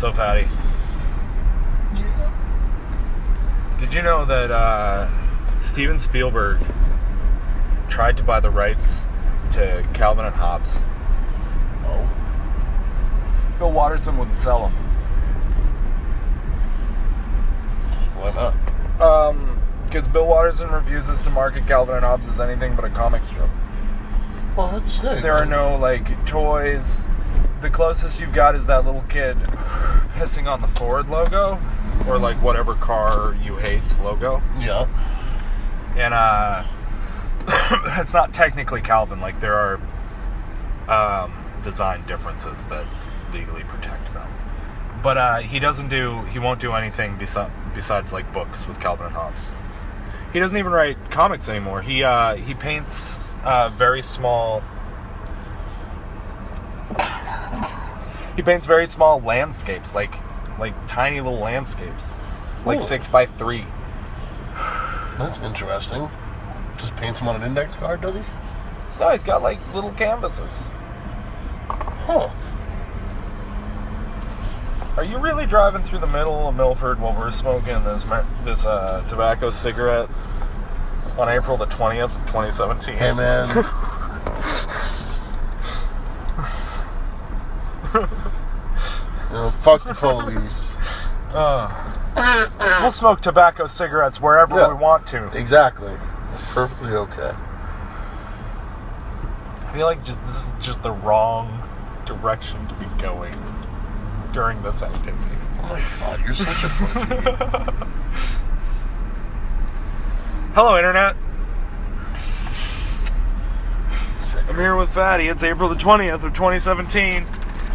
So, Fatty. Yeah. Did you know that Steven Spielberg tried to buy the rights to Calvin and Hobbes? Oh. Bill Watterson wouldn't sell them. Why not? Because Bill Watterson refuses to market Calvin and Hobbes as anything but a comic strip. Well, that's sick. There are no, toys. The closest you've got is that little kid pissing on the Ford logo, or, whatever car you hate's logo. Yeah. And, that's not technically Calvin. There are, design differences that legally protect them. But, he won't do anything besides, books with Calvin and Hobbes. He doesn't even write comics anymore. He paints, very small... He paints very small landscapes, like tiny little landscapes, 6x3. That's interesting. Just paints them on an index card, does he? No, he's got little canvases. Huh. Are you really driving through the middle of Milford while we're smoking this tobacco cigarette on April the 20th of 2017? Hey, man. Fuck the police. We'll smoke tobacco cigarettes wherever we want to. Exactly. Perfectly okay. I feel like this is just the wrong direction to be going during this activity. Oh my god, you're such a pussy. Hello, Internet. I'm here with Fatty. It's April the 20th of 2017.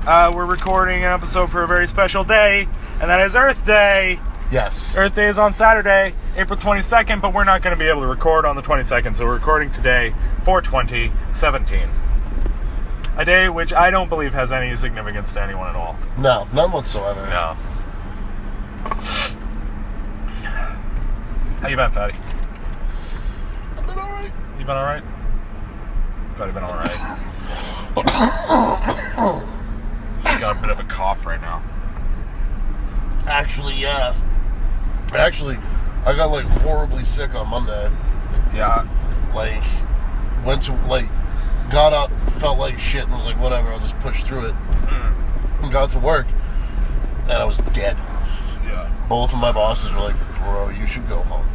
We're recording an episode for a very special day, and that is Earth Day. Yes. Earth Day is on Saturday, April 22nd, but we're not going to be able to record on the 22nd, so we're recording today, 4/20/17. A day which I don't believe has any significance to anyone at all. No, none whatsoever. No. How you been, Fatty? I've been alright. You been alright? Fatty been alright. You got a bit of a cough right now. Actually, yeah. I got horribly sick on Monday. Yeah. Went to got up, felt like shit, and was like, whatever, I'll just push through it. And got to work, and I was dead. Yeah. Both of my bosses were like, bro, you should go home.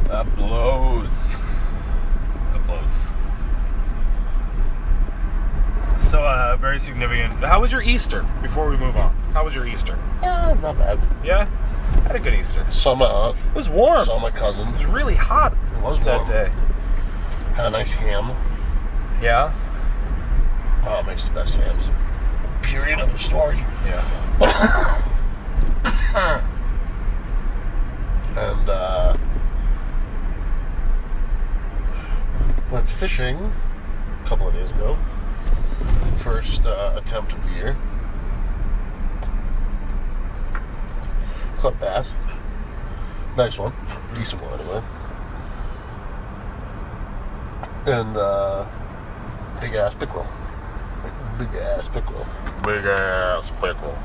That blows. That blows. So, very significant. How was your Easter, before we move on? How was your Easter? Yeah, not bad. Yeah? I had a good Easter. Saw my aunt. It was warm. Saw my It cousins. was really hot. It was warm. That day. Had a nice ham. Yeah? Oh, it makes the best hams. Period of the story. Yeah. And, went fishing a couple of days ago. First attempt of the year. Caught a bass. Nice one. Decent one, anyway. And, big ass pickerel. Big ass pickerel. Big ass pickle.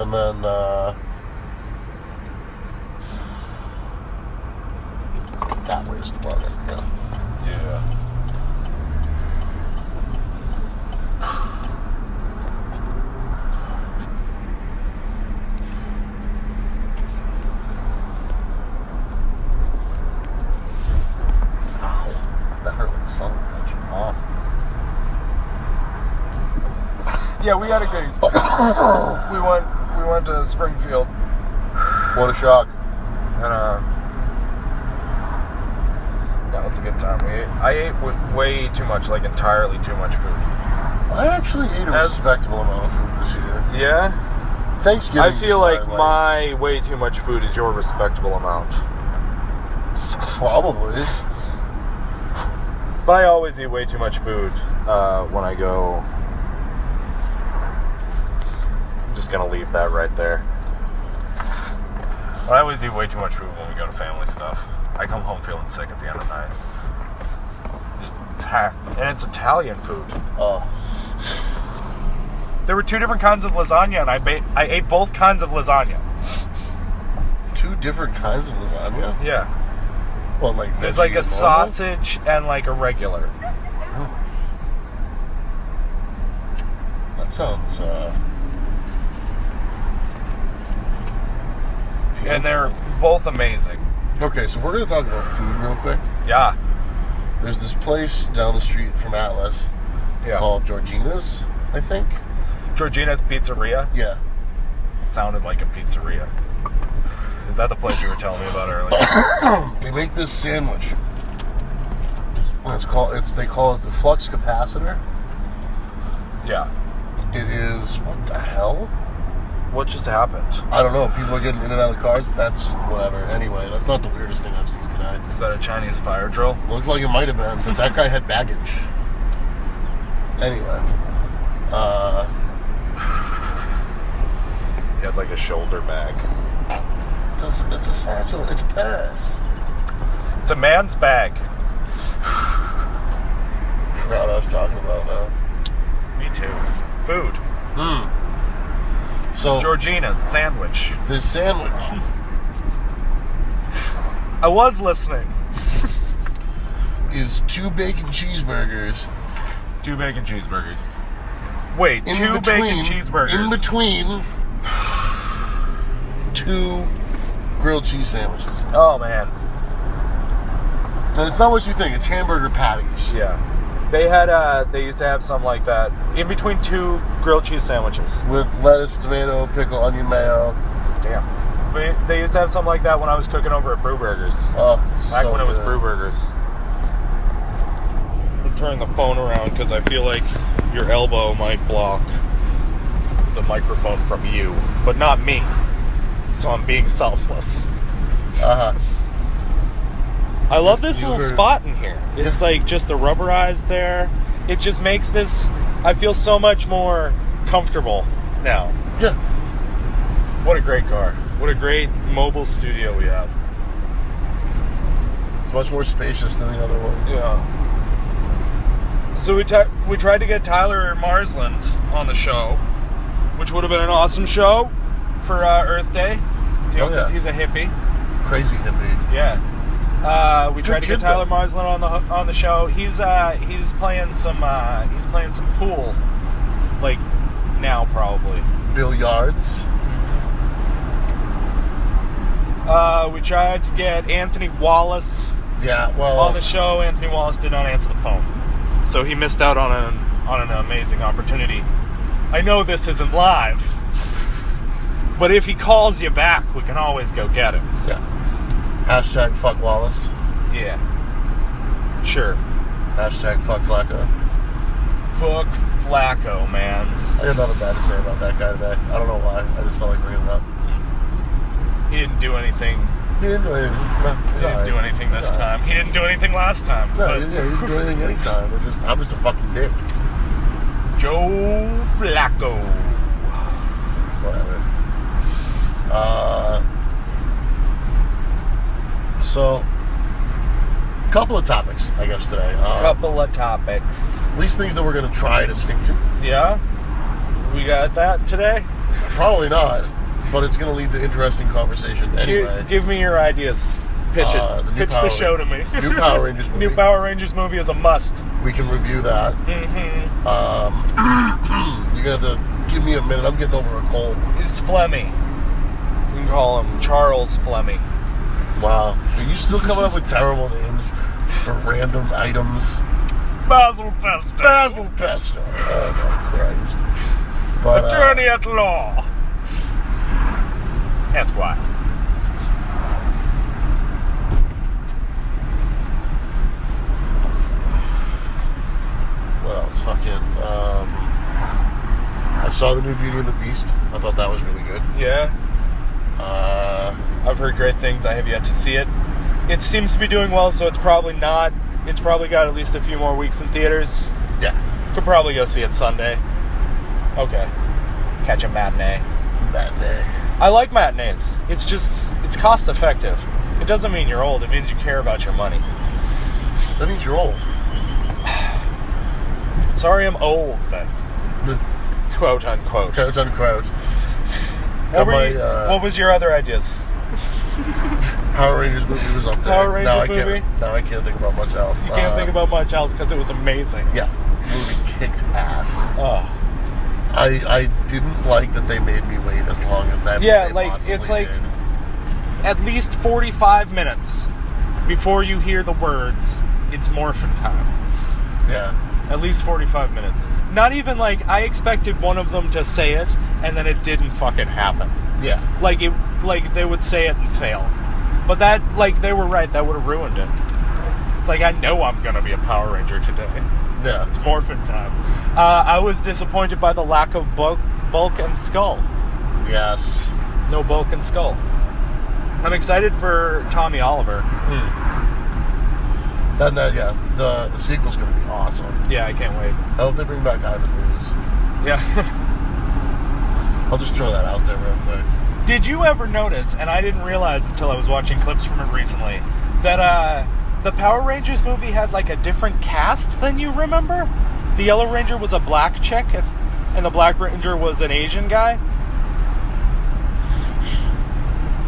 And then, that way's the water. Yeah. Yeah. Ow. That hurt like a son of a bitch. Oh. Yeah, we had a good Easter. we went to Springfield. What a shock. And that was a good time. I ate way too much, entirely too much food. I actually ate a respectable amount of food this year. Yeah? Thanksgiving. I feel like my way too much food is your respectable amount. Probably. But I always eat way too much food when I go. I'm just gonna leave that right there. I always eat way too much food when we go to family stuff. I come home feeling sick at the end of the night. Just packed, and it's Italian food. Oh. There were 2 different kinds of lasagna, and I ate both kinds of lasagna. 2 different kinds of lasagna? Yeah. Well, like there's like a and normal? sausage and like a regular. That sounds. And they're both amazing. Okay, so we're gonna talk about food real quick. Yeah. There's this place down the street from Atlas called Georgina's, I think. Georgina's Pizzeria? Yeah. It sounded like a pizzeria. Is that the place you were telling me about earlier? They make this sandwich. And they call it the flux capacitor. Yeah. It is, what the hell? What just happened? I don't know. People are getting in and out of cars. That's whatever. Anyway, that's not the weirdest thing I've seen today. Is that a Chinese fire drill? Looked like it might have been, but that guy had baggage. Anyway. He had like a shoulder bag. It's a satchel. It's a purse. It's a man's bag. I forgot what I was talking about now. Me too. Food. So Georgina's sandwich. this sandwich I was listening. is 2 bacon cheeseburgers. 2 bacon cheeseburgers. Wait, In 2 between- bacon cheeseburgers. In between 2 grilled cheese sandwiches. Oh man. And it's not what you think. It's hamburger patties. Yeah. They used to have some like that in between 2 grilled cheese sandwiches. With lettuce, tomato, pickle, onion, mayo. Damn. They used to have something like that when I was cooking over at Brew Burgers. Oh, Back so when it was good. Brew Burgers. I'll turn the phone around because I feel like your elbow might block the microphone from you, but not me. So I'm being selfless. Uh-huh. I love this You little heard- spot in here. It's like just the rubberized there. It just makes this, I feel so much more comfortable now. Yeah. What a great car. What a great mobile studio we have. It's much more spacious than the other one. Yeah. So we tried to get Tyler Marsland on the show, which would have been an awesome show for Earth Day. You know, because he's a hippie. Crazy hippie. Yeah. We tried to get Tyler Marsland on the show. He's playing some pool, like now probably. Billiards. We tried to get Anthony Wallace Yeah, well, on the show. Anthony Wallace did not answer the phone, so he missed out on an amazing opportunity. I know this isn't live, but if he calls you back, we can always go get him. yeah. Hashtag fuck Wallace. Yeah. Sure. Hashtag fuck Flacco. Fuck Flacco, man. I got nothing bad to say about that guy today. I don't know why. I just felt like bringing it up. He didn't do anything. He didn't do anything. No, He didn't do anything this time. He didn't do anything last time. No, but he didn't do anything anytime. I'm just a fucking dick. Joe Flacco. Whatever. So, couple of topics, I guess, today. Couple of topics. At least things that we're going to try to stick to. Yeah? We got that today? Probably not, but it's going to lead to interesting conversation anyway. Give me your ideas. Pitch it. Pitch the show to me. New Power Rangers movie. New Power Rangers movie is a must. We can review that. Mm-hmm. You're going to have to give me a minute. I'm getting over a cold. He's Flemmy. We can call him Charles Flemmy. Wow. Are you still coming up with terrible names for random items? Basil Pesto. Basil Pesto. Oh, my Christ. But, Attorney at law. Esquire. What else? I saw the new Beauty and the Beast. I thought that was really good. Yeah. I've heard great things. I have yet to see it. It seems to be doing well, so it's probably not. It's probably got at least a few more weeks in theaters. Yeah. Could probably go see it Sunday. Okay. Catch a matinee. Matinee. I like matinees. It's cost effective. It doesn't mean you're old. It means you care about your money. That means you're old. Sorry I'm old, then. Quote unquote. Quote unquote. What was your other ideas? Power Rangers movie was up there. Power Rangers movie? I can't think about much else. You can't think about much else because it was amazing. Yeah, movie kicked ass. Oh. I didn't like that they made me wait as long as that. Yeah, like it's like at least 45 minutes before you hear the words, "It's morphin' time." Yeah. At least 45 minutes. Not even like I expected one of them to say it, and then it didn't fucking happen. Yeah. Like they would say it and fail. But that, like, they were right. That would have ruined it. It's like, I know I'm gonna be a Power Ranger today. Yeah. It's morphin' time. I was disappointed by the lack of bulk and skull. Yes. No bulk and skull. I'm excited for Tommy Oliver. Yeah, the sequel's gonna be awesome. Yeah, I can't wait. I hope they bring back Ivan Lewis. Yeah. I'll just throw that out there real quick. Did you ever notice, and I didn't realize until I was watching clips from it recently, that the Power Rangers movie had like a different cast than you remember? The Yellow Ranger was a black chick, and the Black Ranger was an Asian guy?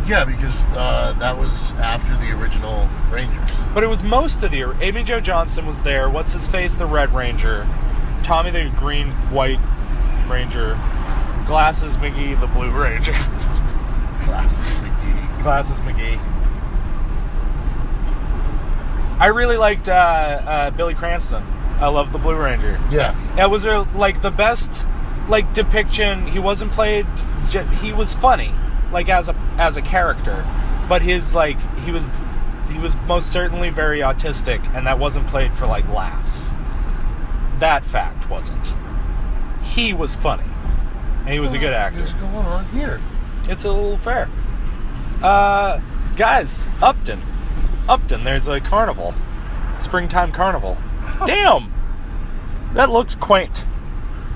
Yeah, because that was after the original Rangers. But it was most of the... Amy Jo Johnson was there. What's-his-face? The Red Ranger. Tommy the Green-White Ranger. Glasses McGee, the Blue Ranger. Glasses McGee. Glasses McGee. I really liked Billy Cranston. I love the Blue Ranger. Yeah. It was like the best like depiction. He wasn't played... He was funny. Like as a character, but his like he was most certainly very autistic, and that wasn't played for like laughs. That fact wasn't. He was funny, and he was a good actor. What's going on here? It's a little fair. Guys, Upton, there's a carnival, springtime carnival. Damn, that looks quaint.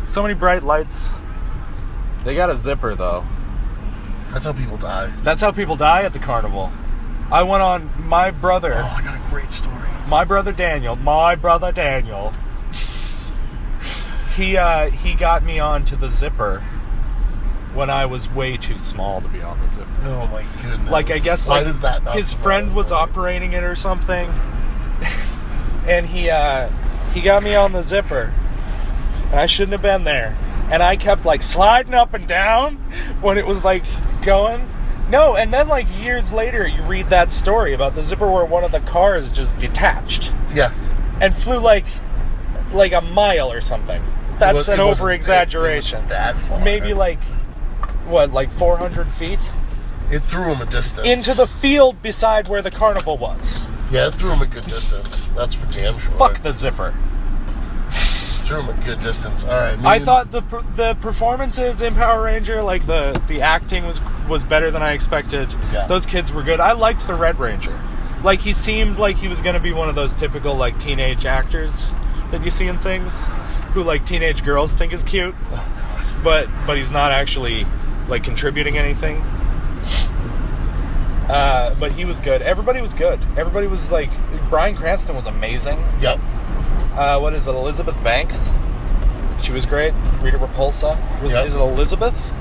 So many bright lights. They got a zipper though. That's how people die. That's how people die at the carnival. I went on my brother. Oh, I got a great story. My brother Daniel. He got me onto the zipper when I was way too small to be on the zipper. Oh my goodness. Like I guess why like does that not his friend was operating it or something, and he got me on the zipper, and I shouldn't have been there. And I kept like sliding up and down when it was like going. No, and then like years later you read that story about the zipper where one of the cars just detached. Yeah. And flew like a mile or something. That's an over-exaggeration. That far. Maybe like 400 feet? It threw him a distance. Into the field beside where the carnival was. Yeah, it threw him a good distance. That's for damn sure. Fuck the zipper. Threw him a good distance. All right. I thought the performances in Power Ranger, like the acting was better than I expected. Yeah. Those kids were good. I liked the Red Ranger. Like he seemed like he was going to be one of those typical like teenage actors that you see in things, who like teenage girls think is cute. Oh God. But he's not actually like contributing anything. But he was good. Everybody was good. Everybody was like Bryan Cranston was amazing. Yep. What is it? Elizabeth Banks. She was great. Rita Repulsa. Is it Elizabeth?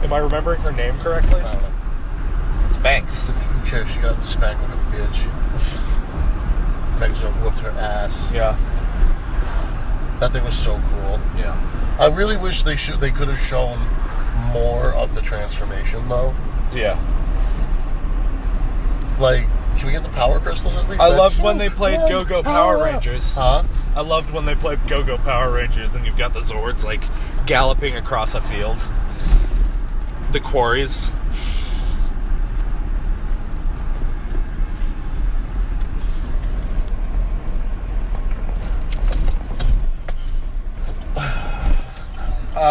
Am I remembering her name correctly? I don't know. It's Banks. Who cares? She got spanked like a bitch. Megatron whooped her ass. Yeah. That thing was so cool. Yeah. I really wish they could have shown more of the transformation though. Yeah. Like, can we get the power crystals at least? I loved when they played Go-Go Power Rangers. Huh? I loved when they played Go-Go Power Rangers and you've got the Zords like galloping across a field. The quarries.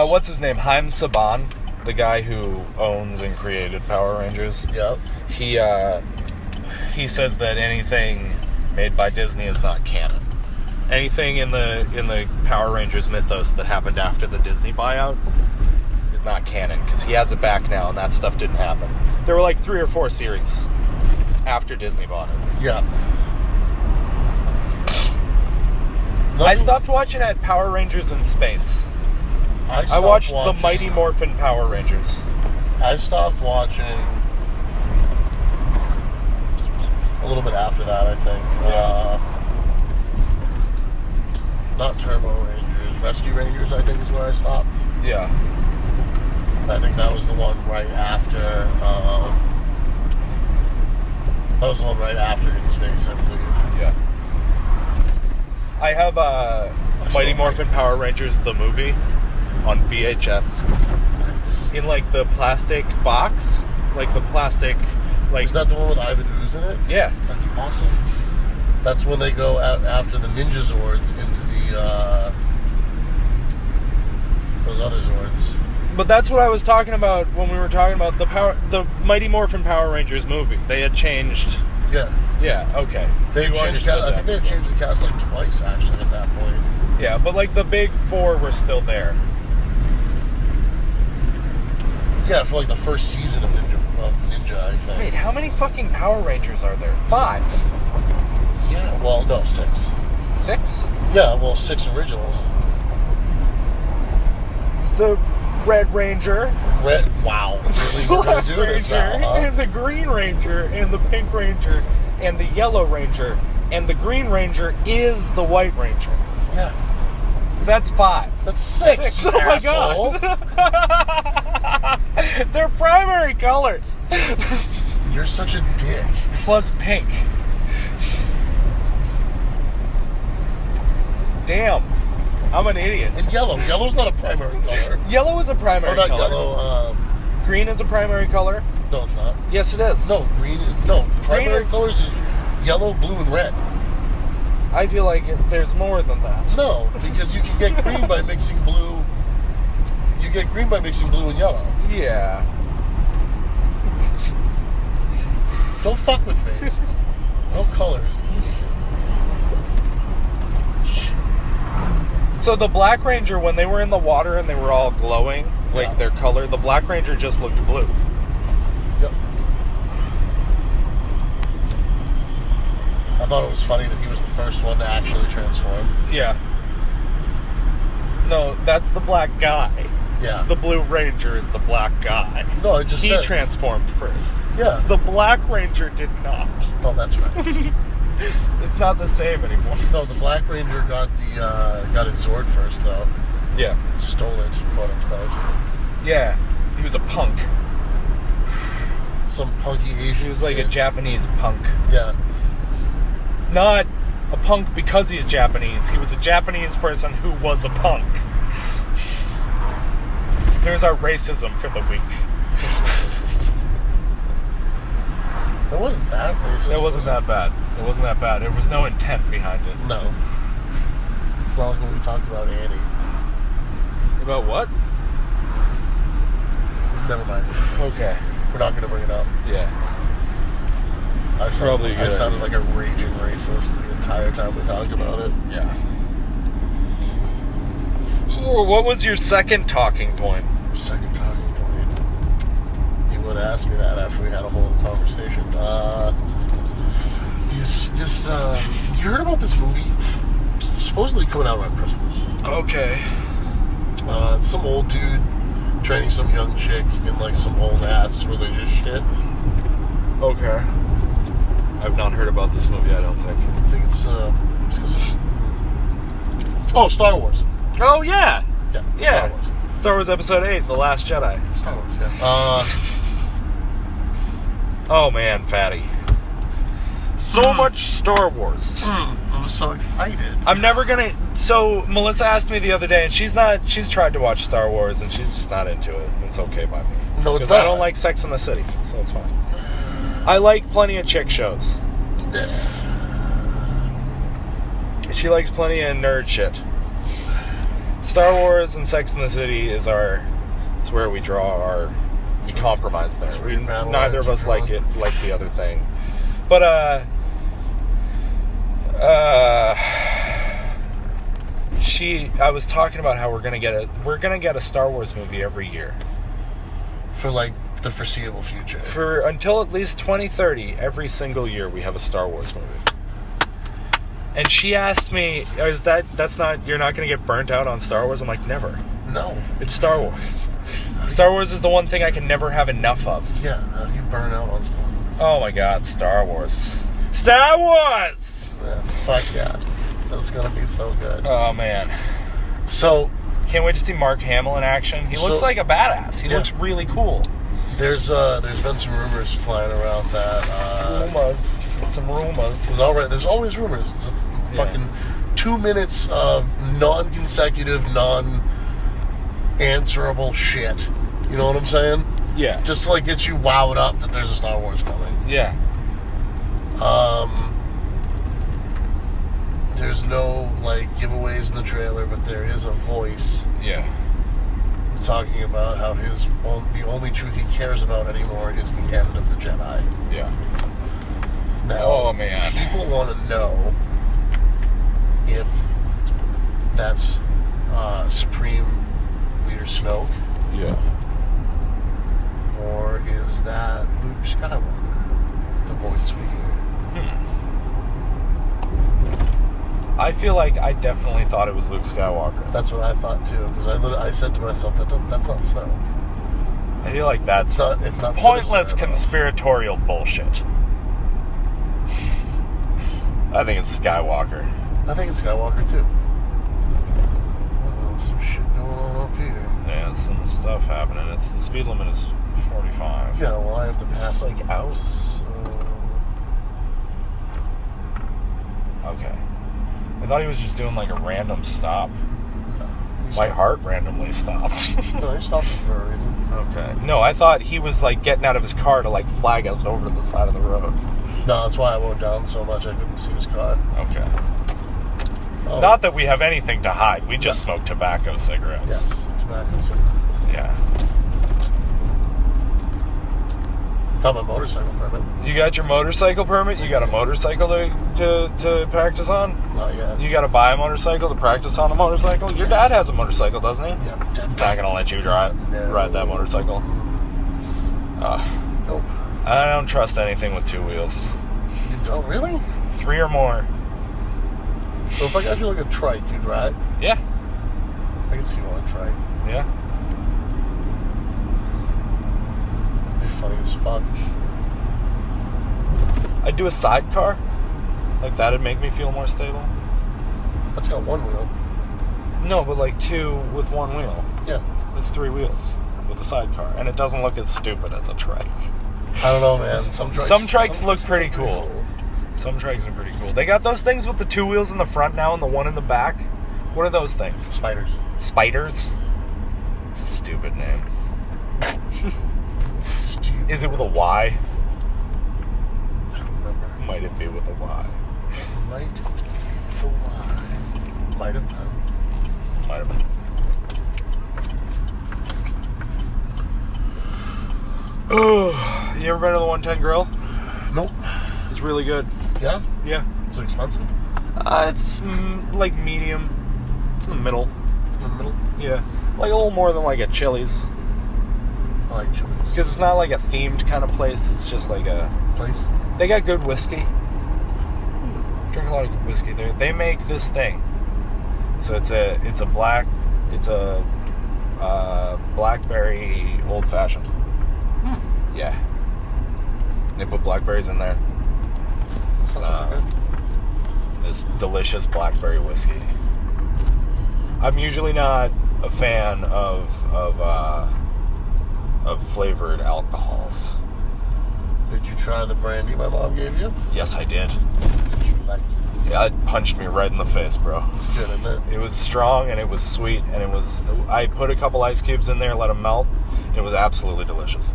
What's his name? Haim Saban, the guy who owns and created Power Rangers. Yep. He says that anything made by Disney is not canon. Anything in the Power Rangers mythos that happened after the Disney buyout is not canon, because he has it back now and that stuff didn't happen. There were like 3 or 4 series after Disney bought it. Yeah. I stopped watching at Power Rangers in Space. I watched the Mighty Morphin Power Rangers. I stopped watching a little bit after that, I think. Not Turbo Rangers. Rescue Rangers, I think, is where I stopped. Yeah. I think that was the one right after... that was the one right after In Space, I believe. Yeah. I have Mighty Morphin Power Rangers, the movie, on VHS. Nice. In, like, the plastic box. Like, the plastic... Like, is that the one with Ivan Ooze in it? Yeah. That's awesome. That's when they go out after the Ninja Zords into the, those other Zords. But that's what I was talking about when we were talking about the Mighty Morphin Power Rangers movie. They had changed... Yeah. Yeah, okay. They had changed cast. I think they had changed the cast like twice, actually, at that point. Yeah, but like the big four were still there. Yeah, for like the first season of Ninja, I think. Wait, how many fucking Power Rangers are there? 5. Yeah, well, no, 6. 6? Yeah, well, 6 originals. The Red Ranger. Wow. Really? We're gonna do this now, huh? And the Green Ranger, and the Pink Ranger, and the Yellow Ranger, and the Green Ranger is the White Ranger. Yeah. So that's 5. That's 6. Oh my god. They're primary colors. You're such a dick. Plus pink. Damn. I'm an idiot. And yellow. Yellow's not a primary color. Yellow is a primary color. Not yellow. Green is a primary color? No, it's not. Yes, it is. No, green is... No, primary colors is yellow, blue, and red. I feel like there's more than that. No, because you can get green by mixing blue. You get green by mixing blue and yellow. Yeah. Don't fuck with me. No colors. So the Black Ranger, when they were in the water and they were all glowing, like their color, the Black Ranger just looked blue. Yep. I thought it was funny that he was the first one to actually transform. Yeah. No, that's the black guy. Yeah. The Blue Ranger is the black guy. No, I just said... He transformed first. Yeah. The Black Ranger did not. Oh, that's right. It's not the same anymore. No, the Black Ranger got his Zord first, though. Yeah. Stole it, quote unquote. Yeah. He was a punk. Some punky Asian. He was like a Japanese punk. Yeah. Not a punk because he's Japanese. He was a Japanese person who was a punk. There's our racism for the week. It wasn't that racist. It wasn't that bad. It wasn't that bad. There was no intent behind it. No. It's not like when we talked about Annie. About what? Never mind. Okay. We're not going to bring it up. Yeah. I sounded like a raging racist the entire time we talked about it. Yeah. Ooh, what was your second talking point? Second talking point? You would have asked me that after we had a whole conversation. You heard about this movie? It's supposedly coming out around Christmas. Okay. It's some old dude training some young chick in like some old ass religious shit. Okay. I've not heard about this movie, I don't think. I think it's Star Wars. Oh, yeah! Yeah. Star Wars. Star Wars Episode 8, The Last Jedi. Star Wars, yeah. Oh, man, fatty. So much Star Wars. I'm so excited. I'm never gonna... So, Melissa asked me the other day, and she's tried to watch Star Wars, and she's just not into it. It's okay by me. No, it's not. I don't like Sex and the City, so it's fine. I like plenty of chick shows. She likes plenty of nerd shit. Star Wars and Sex and the City is it's where we draw we compromise there. Neither of us like the other thing. But, I was talking about how we're gonna get a Star Wars movie every year. For like the foreseeable future. For until at least 2030, every single year we have a Star Wars movie. And she asked me, you're not going to get burnt out on Star Wars? I'm like, never. No. It's Star Wars. Star Wars is the one thing I can never have enough of. Yeah, how do you burn out on Star Wars? Oh my god, Star Wars. Star Wars! Yeah, fuck yeah. That's going to be so good. Oh man. So... Can't wait to see Mark Hamill in action. He looks like a badass. He looks really cool. There's been some rumors flying around that... Some rumors. It's all right. There's always rumors. It's a fucking 2 minutes of non-consecutive, non-answerable shit. You know what I'm saying? Yeah. Just to, like, get you wowed up that there's a Star Wars coming. Yeah. There's no, like, giveaways in the trailer, but there is a voice. Yeah. Talking about how the only truth he cares about anymore is the end of the Jedi. Yeah. Now, oh man, people want to know if that's Supreme Leader Snoke. Yeah. Or is that Luke Skywalker, the voice we hear? I feel like I definitely thought it was Luke Skywalker. That's what I thought too, because I said to myself, that's not Snoke. I feel like that's it's not pointless conspiratorial bullshit. I think it's Skywalker. I think it's Skywalker too. Some shit going on up here. Yeah, some stuff happening. The speed limit is 45. Yeah, well, I have to pass like out. So... Okay. I thought he was just doing like a random stop. No. My heart randomly stopped. No, he stopped for a reason. Okay. No, I thought he was like getting out of his car to like flag us over to the side of the road. No, that's why I wrote down so much I couldn't see his car. Okay. Oh. Not that we have anything to hide. We just smoke tobacco cigarettes. Yes, tobacco cigarettes. Yeah. Got my motorcycle permit. You got your motorcycle permit? You got a motorcycle to practice on? Not yet. You got to buy a motorcycle to practice on a motorcycle? Your dad has a motorcycle, doesn't he? Yeah, but He's not going to let you ride that motorcycle. Nope. I don't trust anything with 2 wheels. You don't really? 3 or more. So if I got you like a trike, you'd ride? Yeah. I can see you on a trike. Yeah. It'd be funny as fuck. I'd do a sidecar. Like that'd make me feel more stable. That's got 1 wheel. No, but like 2 with 1 wheel. Yeah. It's 3 wheels with a sidecar. And it doesn't look as stupid as a trike. I don't know, man. Some trikes look pretty cool. Some trikes are pretty cool. They got those things with the 2 wheels in the front now and the 1 in the back. What are those things? Spiders. Spiders? It's a stupid name. Stupid. Is it with a Y? I don't remember. Might it be with a Y? Might it be with a Y? Might have been. Might have been. Oh, you ever been to the 110 Grill? Nope. It's really good. Yeah? Yeah. Is it expensive? It's like medium. It's in the middle. It's in the middle? Yeah. Like a little more than like a Chili's. I like Chili's. Because it's not like a themed kind of place. It's just like a... Place? They got good whiskey. Drink a lot of good whiskey there. They make this thing. So it's a blackberry old fashioned. Yeah. They put blackberries in there. Sounds really good. This delicious blackberry whiskey. I'm usually not a fan of flavored alcohols. Did you try the brandy my mom gave you? Yes, I did. Did you like it? Yeah, it punched me right in the face, bro. It's good, isn't it? It was strong and it was sweet and I put a couple ice cubes in there, let them melt. It was absolutely delicious.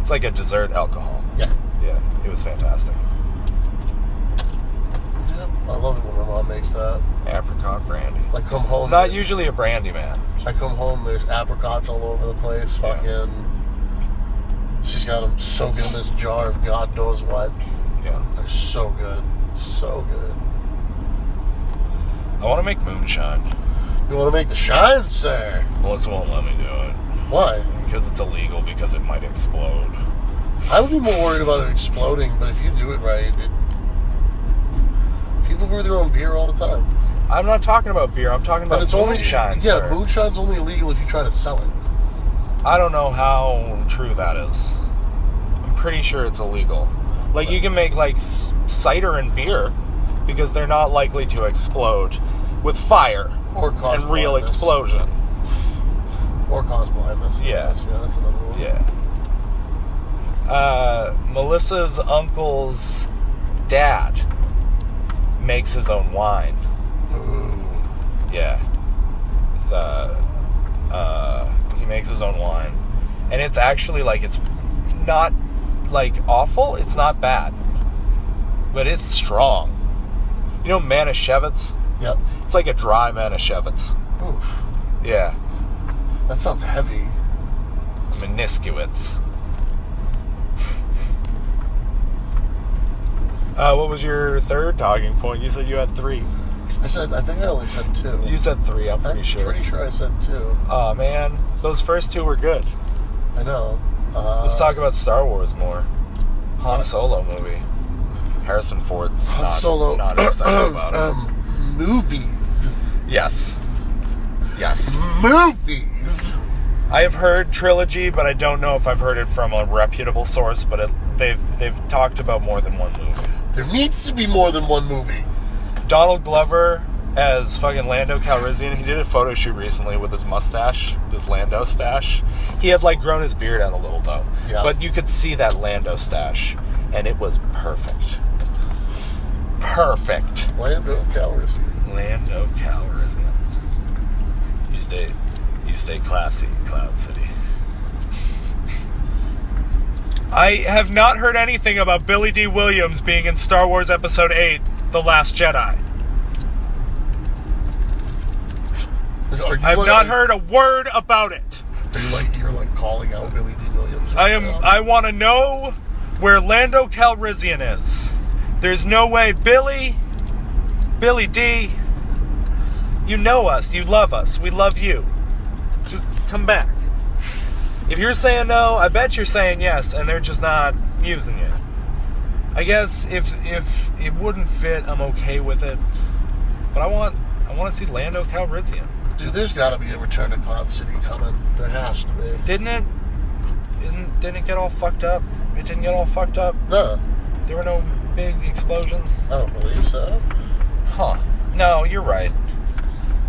It's like a dessert alcohol. Yeah. Yeah, it was fantastic. Yep. I love it when my mom makes that. Apricot brandy. I come home. Not usually a brandy man. I come home, there's apricots all over the place. Yeah. Fucking. She's got them soaking in this jar of God knows what. Yeah. They're so good. So good. I want to make moonshine. You want to make the shine, sir? Melissa won't let me do it. Why? Because it's illegal, because it might explode. I would be more worried about it exploding, but if you do it right, People brew their own beer all the time. I'm not talking about beer. I'm talking about moonshine. Yeah, sir. moonshine's only illegal if you try to sell it. I don't know how true that is. I'm pretty sure it's illegal. Like, you can make, like, cider and beer because they're not likely to explode with fire Or cause and real blindness. explosion. Or cause blindness. Yeah. That's another one. Yeah. Melissa's uncle's dad makes his own wine. Ooh. Yeah. He makes his own wine. And it's actually, like, it's not, like, awful. It's not bad. But it's strong. You know Manischewitz? Yep. It's like a dry Manischewitz. Oof. Yeah. That sounds heavy. Meniscuits. What was your third talking point? You said you had 3. I think I only said 2. You said 3, I'm pretty sure. I'm pretty sure I said 2. Oh, man. Those first 2 were good. I know. Let's talk about Star Wars more. Han Solo movie. Harrison Ford. Han Solo. Not excited about it. Movies. Yes. Yes. Movies. I have heard trilogy, but I don't know if I've heard it from a reputable source. But they've talked about more than one movie. There needs to be more than one movie. Donald Glover as fucking Lando Calrissian. He did a photo shoot recently with his mustache, his Lando stash. He had like grown his beard out a little though, yeah. But you could see that Lando stash, and it was perfect. Perfect. Lando Calrissian. Lando Calrissian. You stay classy, Cloud City. I have not heard anything about Billy D. Williams being in Star Wars Episode 8, The Last Jedi. I've not heard a word about it. You're calling out Billy D. Williams? I want to know where Lando Calrissian is. There's no way Billy D, you know us, you love us, we love you. Just come back. If you're saying no, I bet you're saying yes, and they're just not using it. I guess if it wouldn't fit, I'm okay with it. But I want to see Lando Calrissian. Dude, there's got to be a Return to Cloud City coming. There has to be. Didn't it get all fucked up? It didn't get all fucked up? No. There were no big explosions? I don't believe so. Huh. No, you're right.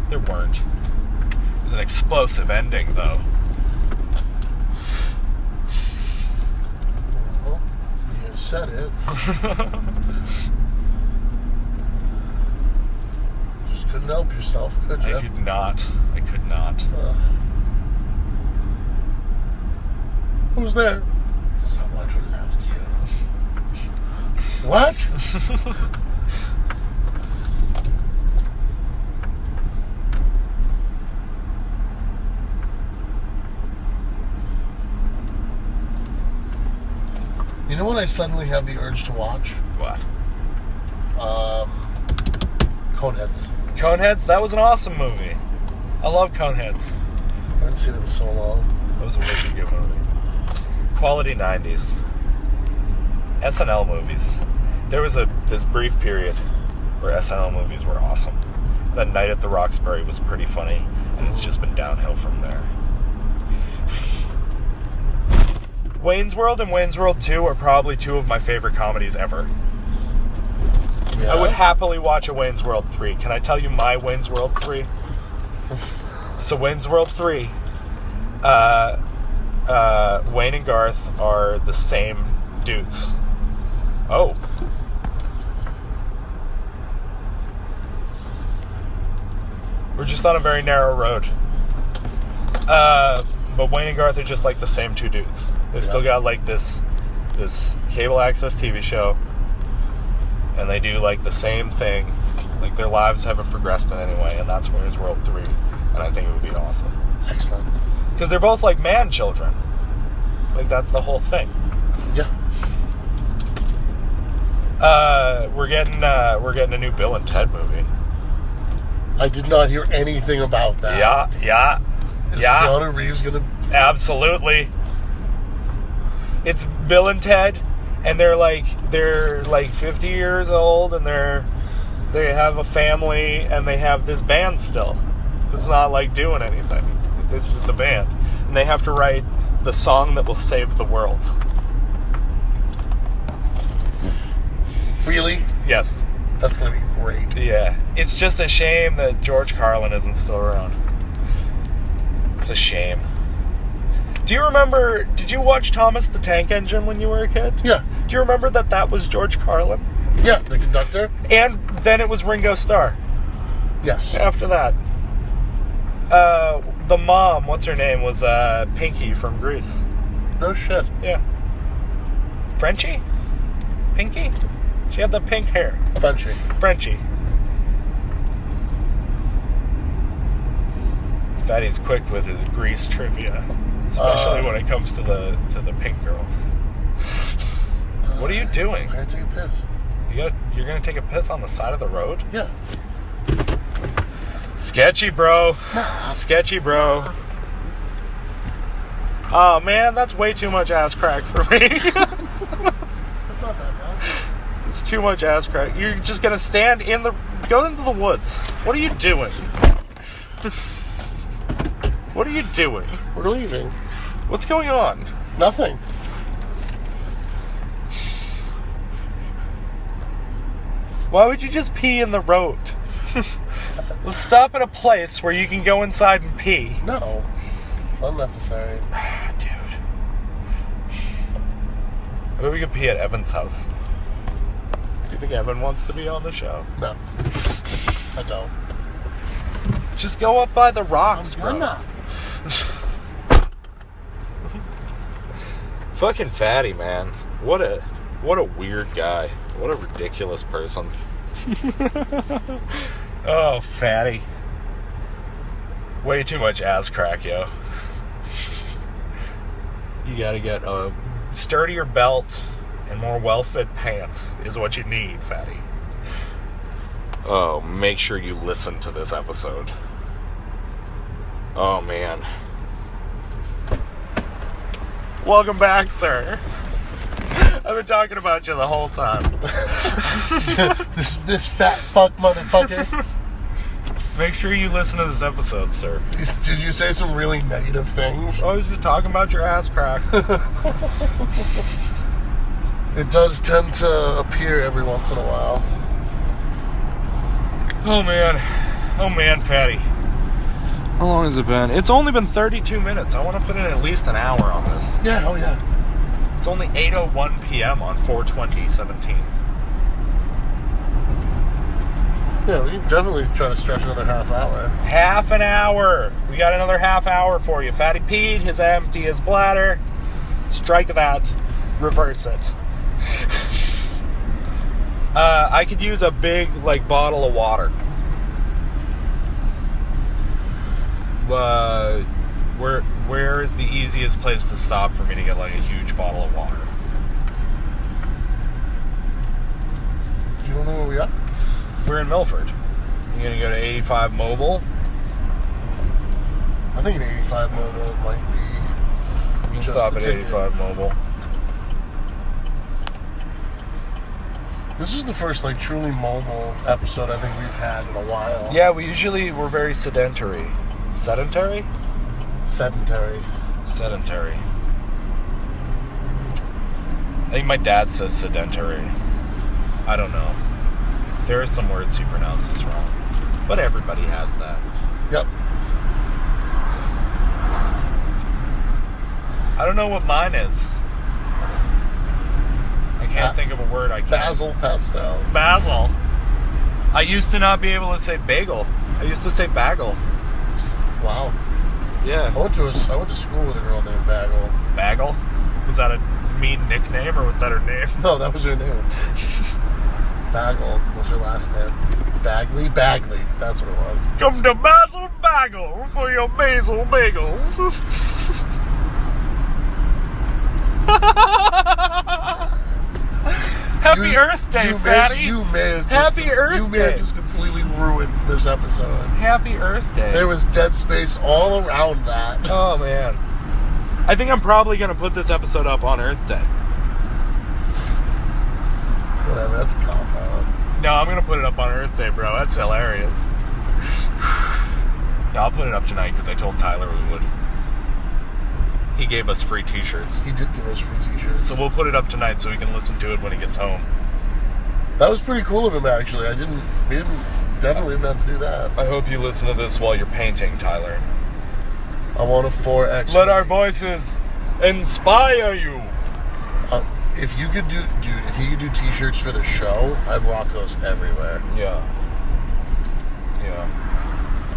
There weren't. It was an explosive ending, though. Well, you said it. Just couldn't help yourself, could you? I could not. Who's there? Someone who loved you. What? You know what I suddenly have the urge to watch? What? Coneheads. Coneheads? That was an awesome movie. I love Coneheads. I haven't seen it in so long. That was a really good movie. Quality 90s. SNL movies. There was this brief period where SNL movies were awesome. Then Night at the Roxbury was pretty funny, and it's just been downhill from there. Wayne's World and Wayne's World 2 are probably 2 of my favorite comedies ever. Yeah. I would happily watch a Wayne's World 3. Can I tell you my Wayne's World 3? So Wayne's World 3, Wayne and Garth are the same dudes. Oh. We're just on a very narrow road. But Wayne and Garth are just like the same 2 dudes. They've still got like this cable access TV show, and they do like the same thing. Like their lives haven't progressed in any way, and that's Wayne's World 3. And I think it would be awesome. Excellent. Because they're both like man children. Like that's the whole thing. Yeah. We're getting a new Bill and Ted movie. I did not hear anything about that. Yeah. Is Keanu Reeves gonna? Absolutely. It's Bill and Ted, and they're like 50 years old, and they're they have a family, and they have this band still. It's not like doing anything. It's just a band. And they have to write the song that will save the world. Really? Yes. That's going to be great. Yeah. It's just a shame that George Carlin isn't still around. It's a shame. Do you remember, did you watch Thomas the Tank Engine when you were a kid? Yeah. Do you remember that was George Carlin? Yeah, the conductor. And then it was Ringo Starr. Yes. After that. The mom, what's her name, was Pinky from Grease. No shit. Yeah. Frenchie? Pinky? She had the pink hair. Frenchie. Fatty's quick with his Grease trivia, especially when it comes to the pink girls. What are you doing? I'm gonna take a piss. You're gonna take a piss on the side of the road? Yeah. Sketchy, bro. Sketchy, bro. Oh man, that's way too much ass crack for me. That's not that bad. It's too much ass crack. You're just gonna go into the woods. What are you doing? What are you doing? We're leaving. What's going on? Nothing. Why would you just pee in the road? Let's stop at a place where you can go inside and pee. No. It's unnecessary. Dude. I bet we could pee at Evan's house. Do you think Evan wants to be on the show? No. I don't. Just go up by the rocks, bro. I'm not. Fucking Fatty, man. What a weird guy. What a ridiculous person. Oh, Fatty. Way too much ass crack, yo. You gotta get a sturdier belt and more well-fit pants is what you need, Fatty. Oh, make sure you listen to this episode. Oh, man. Welcome back, sir. I've been talking about you the whole time. this fat fuck motherfucker. Make sure you listen to this episode, sir. Did you say some really negative things? I was just talking about your ass crack. It does tend to appear every once in a while. Oh man, Fatty. How long has it been? It's only been 32 minutes. I want to put in at least an hour on this. Yeah, oh yeah. It's only 8:01 p.m. on 4/20/17. Yeah, we can definitely try to stretch another half hour. Half an hour. We got another half hour for you. Fatty peed, his empty his bladder. Strike that. Reverse it. I could use a big, bottle of water. Where is the easiest place to stop for me to get, a huge bottle of water? You don't know where we are? We're in Milford. You're going to go to 85 Mobile? I think an 85 Mobile might be. You can stop at 85 Mobile. This is the first, truly mobile episode I think we've had in a while. Yeah, we're very sedentary. Sedentary? Sedentary. Sedentary. I think my dad says sedentary. I don't know. There are some words he pronounces wrong. But everybody has that. Yep. I don't know what mine is. I can't think of a word I can. Basil pastel. Basil. I used to not be able to say bagel. I used to say bagel. Wow. Yeah. I went to school with a girl named Bagel. Bagel? Was that a mean nickname or was that her name? No, that was her name. Bagel was her last name. Bagley? Bagley. That's what it was. Come to Basil Bagel for your basil bagels. Happy Earth Day, Fatty. You may have just completely ruined this episode. Happy Earth Day. There was dead space all around that. Oh, man. I think I'm probably going to put this episode up on Earth Day. Whatever, that's a cop-out. No, I'm gonna put it up on Earth Day, bro. That's hilarious. No, I'll put it up tonight because I told Tyler we would. He gave us free t-shirts. He did give us free t-shirts. So we'll put it up tonight so he can listen to it when he gets home. That was pretty cool of him, actually. We definitely didn't have to do that. I hope you listen to this while you're painting, Tyler. I want a 4X. Let our voices inspire you. If you could do t-shirts for the show, I'd rock those everywhere. Yeah.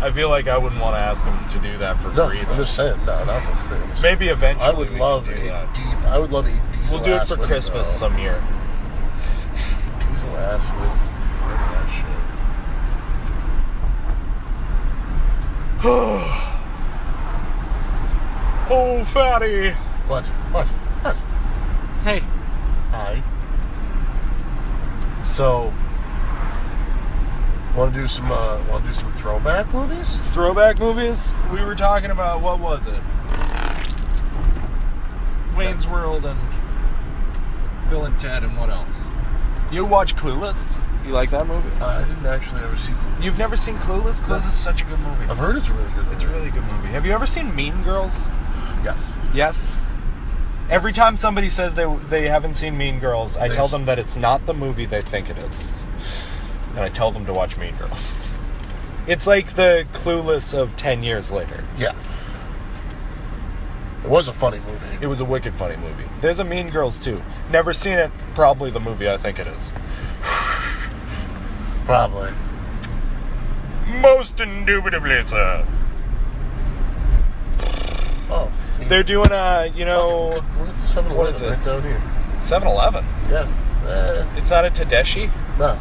I feel like I wouldn't want to ask him to do that for free. I'm just saying, no, not for free. Maybe eventually. I would love a diesel. We'll do it for Christmas some year. Diesel ass hood. That shit. Oh, fatty. What? Hey. Hi. So, want to do some throwback movies? Throwback movies? We were talking about, what was it? Wayne's World and Bill and Ted and what else? You watch Clueless? You like that movie? I didn't actually ever see Clueless. You've never seen Clueless? Clueless is such a good movie. I've heard it's a really good movie. It's a really good movie. Have you ever seen Mean Girls? Yes. Yes? Every time somebody says they haven't seen Mean Girls, I tell them that it's not the movie they think it is. And I tell them to watch Mean Girls. It's like the Clueless of 10 years later. Yeah. It was a funny movie. It was a wicked funny movie. There's a Mean Girls too. Never seen it. Probably the movie I think it is. Probably. Most indubitably, sir. Oh. They're doing a, We're at 7-Eleven what is it? right down here. 7-Eleven? Yeah. It's not a Tedeschi? No.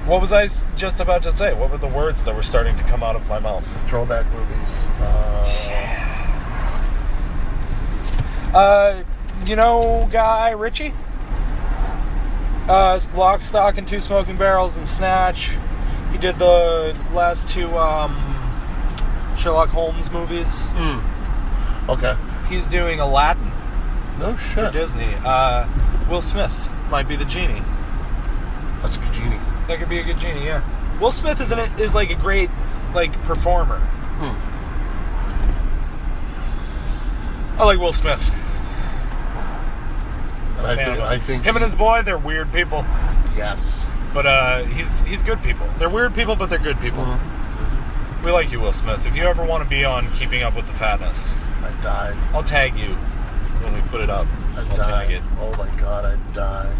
What was I just about to say? What were the words that were starting to come out of my mouth? Throwback movies. Guy Ritchie? Lock, Stock, and Two Smoking Barrels and Snatch. He did the last two Sherlock Holmes movies. Okay. He's doing Aladdin. No shit. For Disney. Will Smith might be the genie. That's a good genie. That could be a good genie, yeah. Will Smith is like a great performer. I like Will Smith. I think him and his boy, they're weird people. Yes. But he's good people. They're weird people, but they're good people. We like you, Will Smith. If you ever want to be on Keeping Up with the Fatness, I'd die. I'll tag you when we put it up. I'll tag it. Oh my god, I'd die.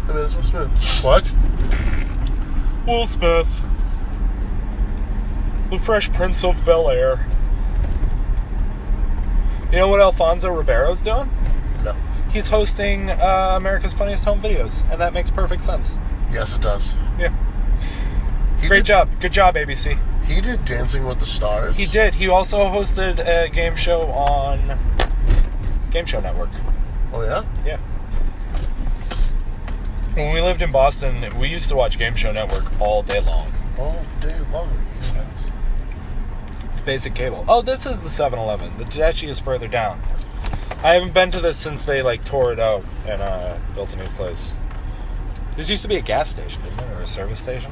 I mean, it's Will Smith. What? Will Smith. The Fresh Prince of Bel-Air. You know what Alfonso Ribeiro's doing? No. He's hosting America's Funniest Home Videos, and that makes perfect sense. Yes, it does. Yeah. Great job. Good job, ABC. He did Dancing with the Stars. He did. He also hosted a game show on Game Show Network. Oh, yeah? Yeah. When we lived in Boston, we used to watch Game Show Network all day long. All day long, he says. Basic cable. Oh, this is the 7-Eleven. The Tedeschi is further down. I haven't been to this since they tore it out and built a new place. This used to be a gas station, didn't it? Or a service station?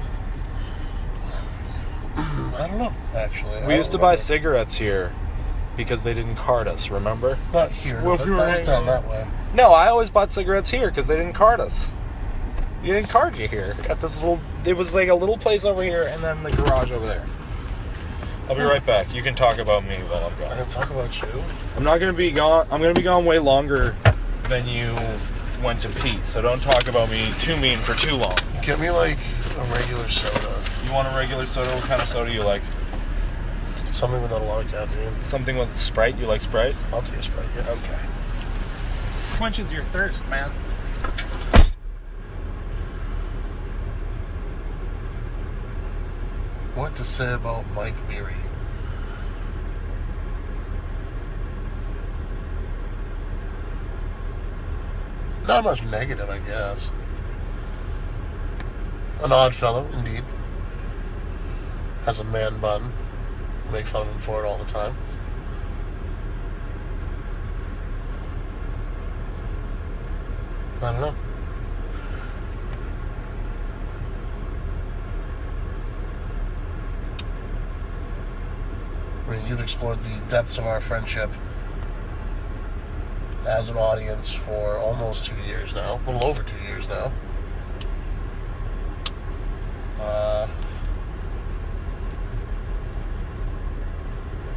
I don't know, actually. We used to buy cigarettes here because they didn't card us, remember? Not here. Well, that was down that way. No, I always bought cigarettes here because they didn't card us. They didn't card you here. At this little... It was like a little place over here and then the garage over there. I'll be right back. You can talk about me while I'm gone. I can talk about you. I'm not going to be gone. I'm going to be gone way longer than you went to Pete, so don't talk about me too mean for too long. Get me a regular soda. You want a regular soda? What kind of soda you like? Something without a lot of caffeine. Something with Sprite? You like Sprite? I'll take a Sprite, yeah. Okay. Quenches your thirst, man. What to say about Mike Leary? Not much negative, I guess. An odd fellow, indeed. Has a man bun. I make fun of him for it all the time. I don't know. I mean, you've explored the depths of our friendship as an audience for almost 2 years now. A little over 2 years now.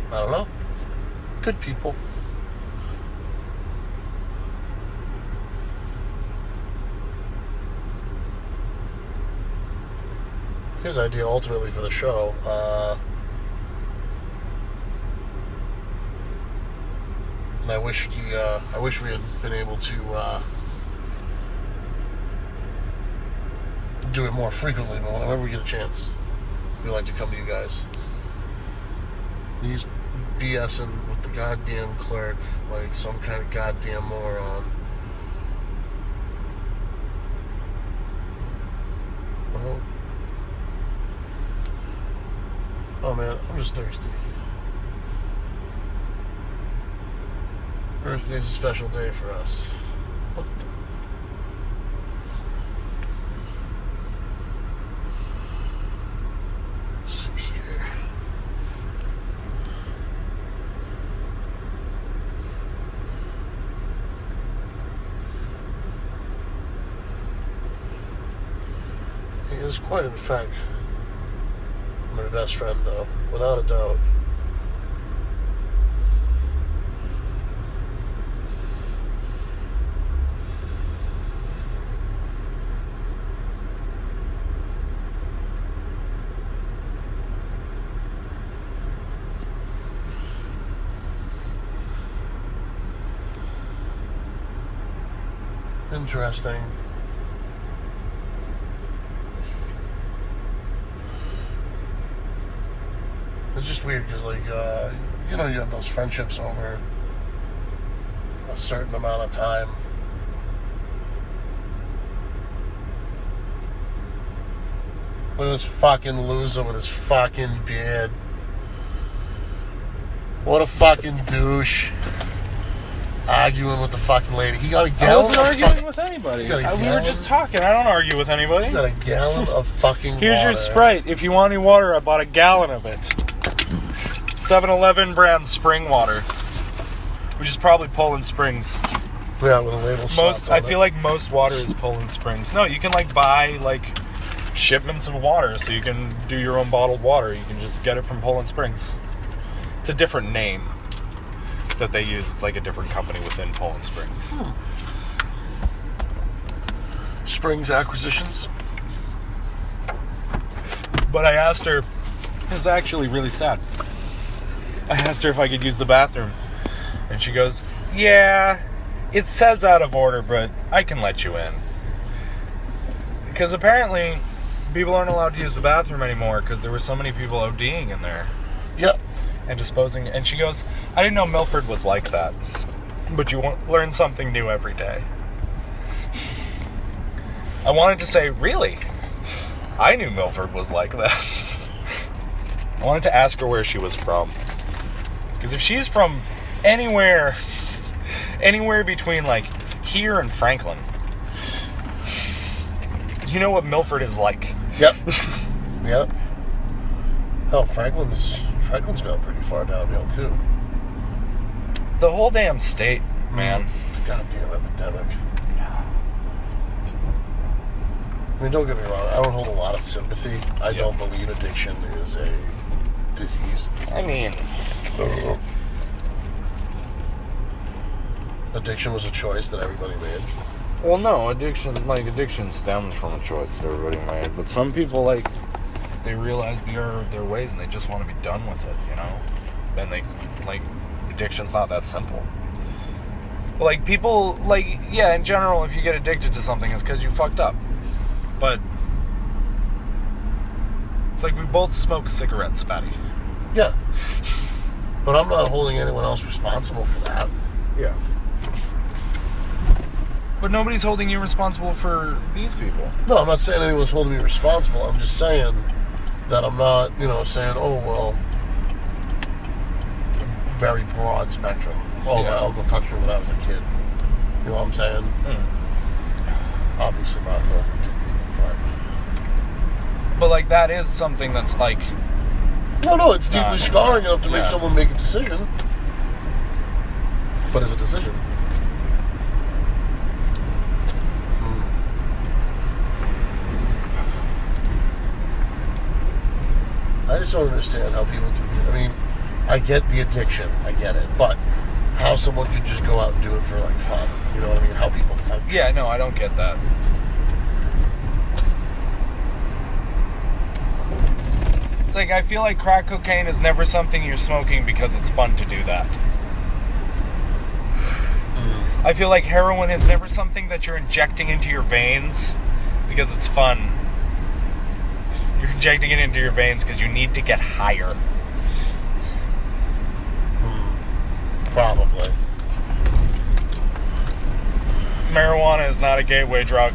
I don't know. Good people. His idea ultimately for the show, and I wish we had been able to do it more frequently, but whenever we get a chance, we like to come to you guys. He's BSing with the goddamn clerk like some kind of goddamn moron. Well, oh man, I'm just thirsty. Earth Day's a special day for us. What the? Let's see here. He is quite, in fact, my best friend, though, without a doubt. Interesting. It's just weird because, like, you have those friendships over a certain amount of time. Look at this fucking loser with his fucking beard. What a fucking douche. Arguing with the fucking lady. He got a gallon. I wasn't arguing with anybody. We were just talking. I don't argue with anybody. He got a gallon of fucking Here's water. your Sprite. If you want any water, I bought a gallon of it. 7-Eleven brand spring water, which is probably Poland Springs. Yeah, with a label. I feel like most water is Poland Springs. No, you can buy shipments of water, so you can do your own bottled water. You can just get it from Poland Springs. It's a different name that they use. It's like a different company within Poland Springs. Springs Acquisitions. But I asked her, it's actually really sad. I asked her if I could use the bathroom, and she goes, yeah, it says out of order, but I can let you in. Because apparently people aren't allowed to use the bathroom anymore because there were so many people ODing in there. Yep. And disposing. And she goes, I didn't know Milford was like that. But you learn something new every day. I wanted to say, really? I knew Milford was like that. I wanted to ask her where she was from. Because if she's from anywhere between here and Franklin, you know what Milford is like. Yep. Yep. Hell, Franklin's gone pretty far downhill too. The whole damn state, man. It's a goddamn epidemic. I mean, don't get me wrong, I don't hold a lot of sympathy. I don't believe addiction is a disease. I mean, addiction was a choice that everybody made. well, no, addiction stems from a choice that everybody made. But some people, they realize the error of their ways and they just want to be done with it, And they, addiction's not that simple. People, in general, if you get addicted to something, it's because you fucked up. But, we both smoke cigarettes, Fatty. Yeah. But I'm not holding anyone else responsible for that. Yeah. But nobody's holding you responsible for these people. No, I'm not saying anyone's holding me responsible. I'm just saying that I'm not, saying, oh, well, very broad spectrum. Oh, my uncle touched me when I was a kid. You know what I'm saying? obviously not going to continue. But like that is something that's like. No, it's deeply scarring enough to make Yeah. someone make a decision. But it's a decision. I just don't understand how people can. I mean, I get the addiction, I get it, but how someone could just go out and do it for like fun. You know what I mean? How people function. Yeah, no, I don't get that. It's like I feel like crack cocaine is never something you're smoking because it's fun to do that. I feel like heroin is never something that you're injecting into your veins because it's fun. You're injecting it into your veins because you need to get higher. Probably. Marijuana is not a gateway drug.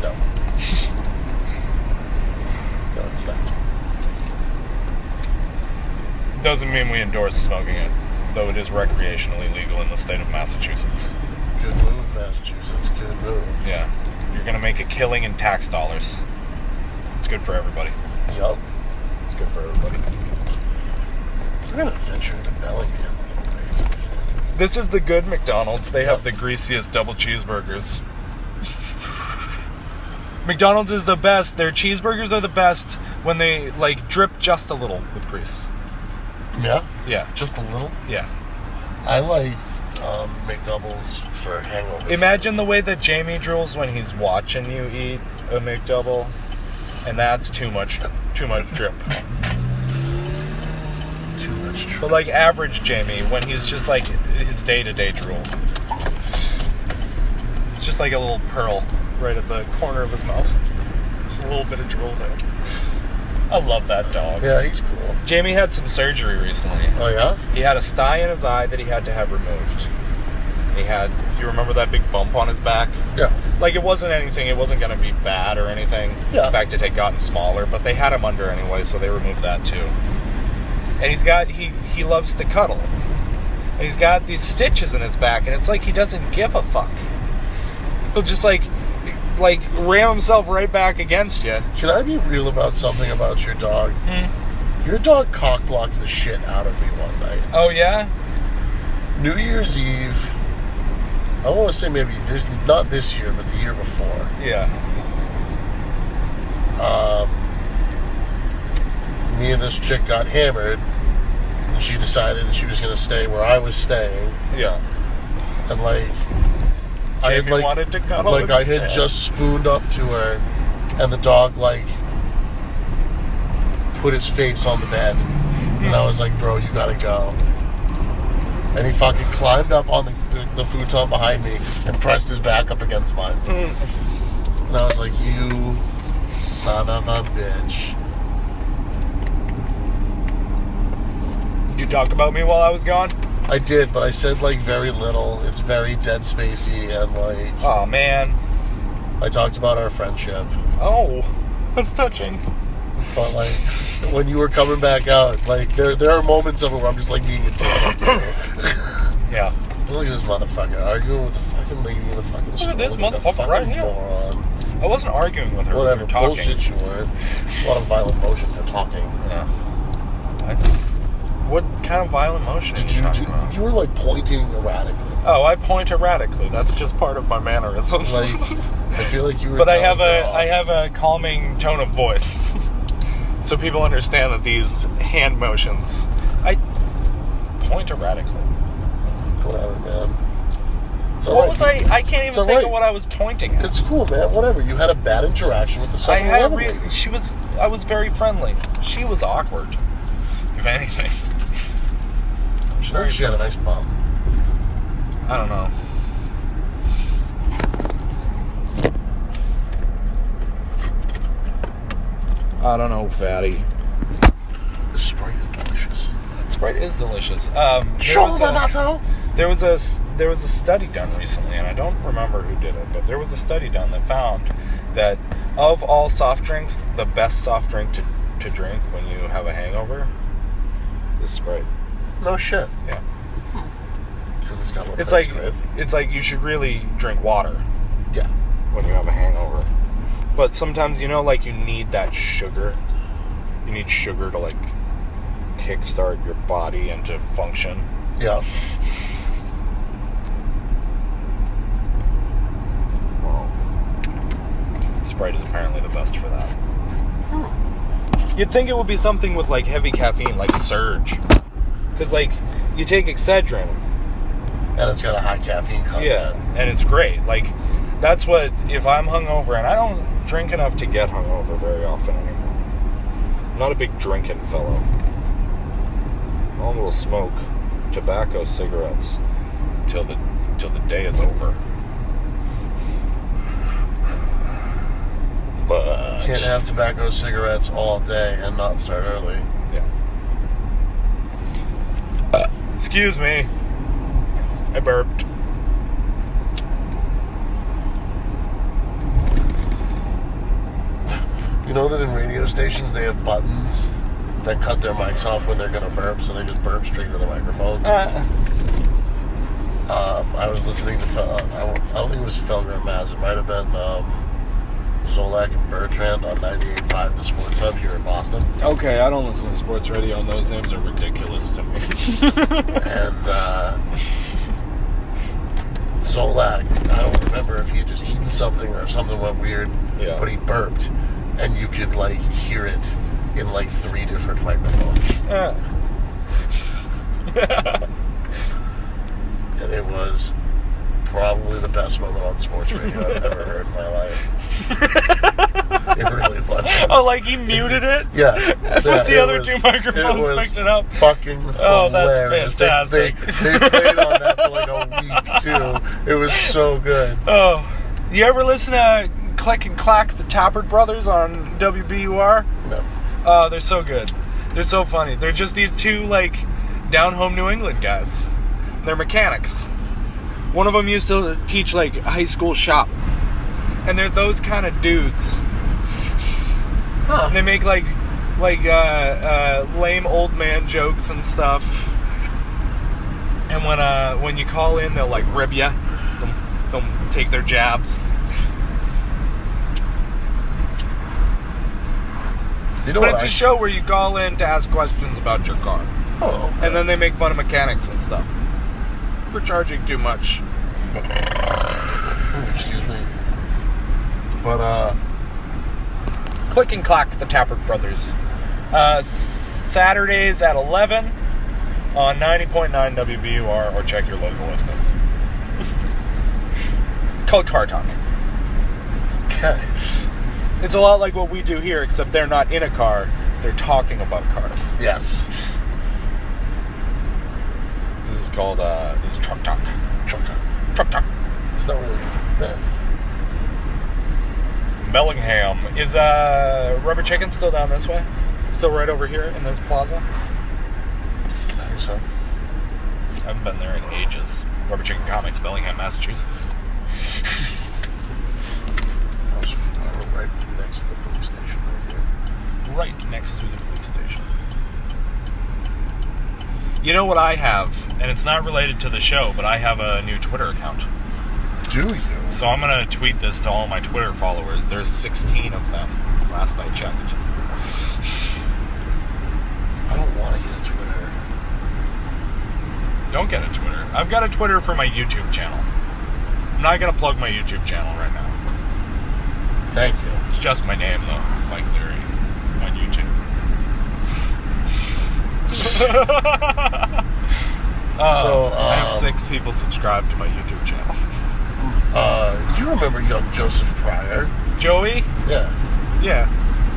No. No, it's not. Doesn't mean we endorse smoking it, though it is recreationally legal in the state of Massachusetts. Good move, Massachusetts. Good move. Yeah. You're going to make a killing in tax dollars. It's good for everybody. Yup. It's good for everybody. We're going to venture into Bellingham a little ways, I think. This is the good McDonald's. They have the greasiest double cheeseburgers. McDonald's is the best. Their cheeseburgers are the best when they, like, drip just a little with grease. Yeah? Yeah. Just a little? Yeah. I like McDoubles for hangover. Imagine the way that Jamie drools when he's watching you eat a McDouble, and that's too much drip. Too much drip. But like average Jamie, when he's just like his day-to-day drool, it's just like a little pearl right at the corner of his mouth. Just a little bit of drool there. I love that dog. Yeah, he's cool. Jamie had some surgery recently. Oh, yeah? He had a sty in his eye that he had to have removed. He had, you remember that big bump on his back? Yeah. Like, it wasn't anything, it wasn't going to be bad or anything. Yeah. In fact, it had gotten smaller, but they had him under anyway, so they removed that too. And he loves to cuddle. And he's got these stitches in his back, and it's like he doesn't give a fuck. He'll just, like ram himself right back against you. Can I be real about something about your dog? Your dog cock-blocked the shit out of me one night. Oh, yeah? New Year's Eve. I want to say maybe not this year, but the year before. Yeah. Me and this chick got hammered, and she decided that she was going to stay where I was staying. Yeah. And like, Jamie wanted to cuddle like I instead. had just spooned up to her, and the dog like put his face on the bed, and I was like, "Bro, you gotta go." And he fucking climbed up on the futon behind me and pressed his back up against mine. And I was like, "You son of a bitch." Did you talk about me while I was gone? I did, but I said like very little. It's very dead spacey, and like, Oh, man. I talked about our friendship. Oh, that's touching. But like, when you were coming back out, like there are moments of it where I'm just like being a dick. Yeah. Look at this motherfucker arguing with the fucking lady in the fucking store. this Look at the motherfucker fucking right here. moron. I wasn't arguing with her. Whatever, We were talking. bullshit you weren't. A lot of violent motion for talking. Yeah. What kind of violent motion are you talking about? You were like pointing erratically. Oh, I point erratically. That's just part of my mannerisms. Like, I feel like you were. But I telling her off. have a calming tone of voice, so people understand that these hand motions, I point erratically. Whatever, man. It's What alright. was I? I can't even think of what I was pointing at. It's cool, man. Whatever. You had a bad interaction with the 7-Eleven lady. I was very friendly. She was awkward, if anything. I'm sure she had a nice bum. I don't know. I don't know, fatty. The Sprite is delicious. Sprite is delicious. There was a study done recently, and I don't remember who did it, but there was a study done that found that of all soft drinks, the best soft drink to drink when you have a hangover is Sprite. No shit. Yeah. Because it's got what It's like you should really drink water. Yeah. when you have a hangover. But sometimes, you need that sugar. You need sugar to, kickstart your body into function. Yeah. Well, Sprite is apparently the best for that. You'd think it would be something with, heavy caffeine, like Surge. Because, you take Excedrin. And it's got a high caffeine content. Yeah, and it's great. That's what, if I'm hungover, and I don't drink enough to get hungover very often anymore. I'm not a big drinking fellow. I will smoke tobacco cigarettes till the day is over. But can't have tobacco cigarettes all day and not start early. Yeah. Excuse me. I burped. You know that in radio stations they have buttons that cut their mics off when they're gonna burp, so they just burp straight into the microphone. I was listening to I don't think it was Felger and Maz. It might have been Zolak and Bertrand on 98.5 The Sports Hub here in Boston. Okay, I don't listen to sports radio, and those names are ridiculous to me. And Zolak, I don't remember if he had just eaten something or if something went weird, but he burped, and you could hear it in 3 different microphones. And it was probably the best moment on sports radio I've ever heard in my life. It really was. Oh, he muted it? Yeah. But the other 2 microphones picked it up? Fucking oh, hilarious. That's fantastic. They played on that for a week, too. It was so good. Oh. You ever listen to Click and Clack, the Tappert Brothers on WBUR? No. Oh, they're so good. They're so funny. They're just these 2, down-home New England guys. They're mechanics. One of them used to teach, high school shop. And they're those kind of dudes. Huh. And they make, lame old man jokes and stuff. And when you call in, they'll, rib ya. They'll take their jabs. But it's a show where you call in to ask questions about your car. Oh, okay. And then they make fun of mechanics and stuff. For charging too much. Excuse me. But, Click and Clack, the Tappert Brothers. Saturdays at 11 on 90.9 WBUR, or check your local listings. Called Car Talk. Okay. It's a lot like what we do here, except they're not in a car, they're talking about cars. Yes. This is called, this is Truck Talk. Truck Talk. Truck Talk. It's not really bad. Bellingham. Is, Rubber Chicken still down this way? Still right over here in this plaza? I think so. I haven't been there in ages. Rubber Chicken Comics, Bellingham, Massachusetts. Right next to the police station right here. Right next to the police station. You know what I have, and it's not related to the show, but I have a new Twitter account. Do you? So I'm going to tweet this to all my Twitter followers. There's 16 of them, last I checked. I don't want to get a Twitter. Don't get a Twitter. I've got a Twitter for my YouTube channel. I'm not going to plug my YouTube channel right now. Thank you. It's just my name, though. Mike Leary on YouTube. I have 6 people subscribed to my YouTube channel. You remember young Joseph Pryor? Joey? Yeah. Yeah.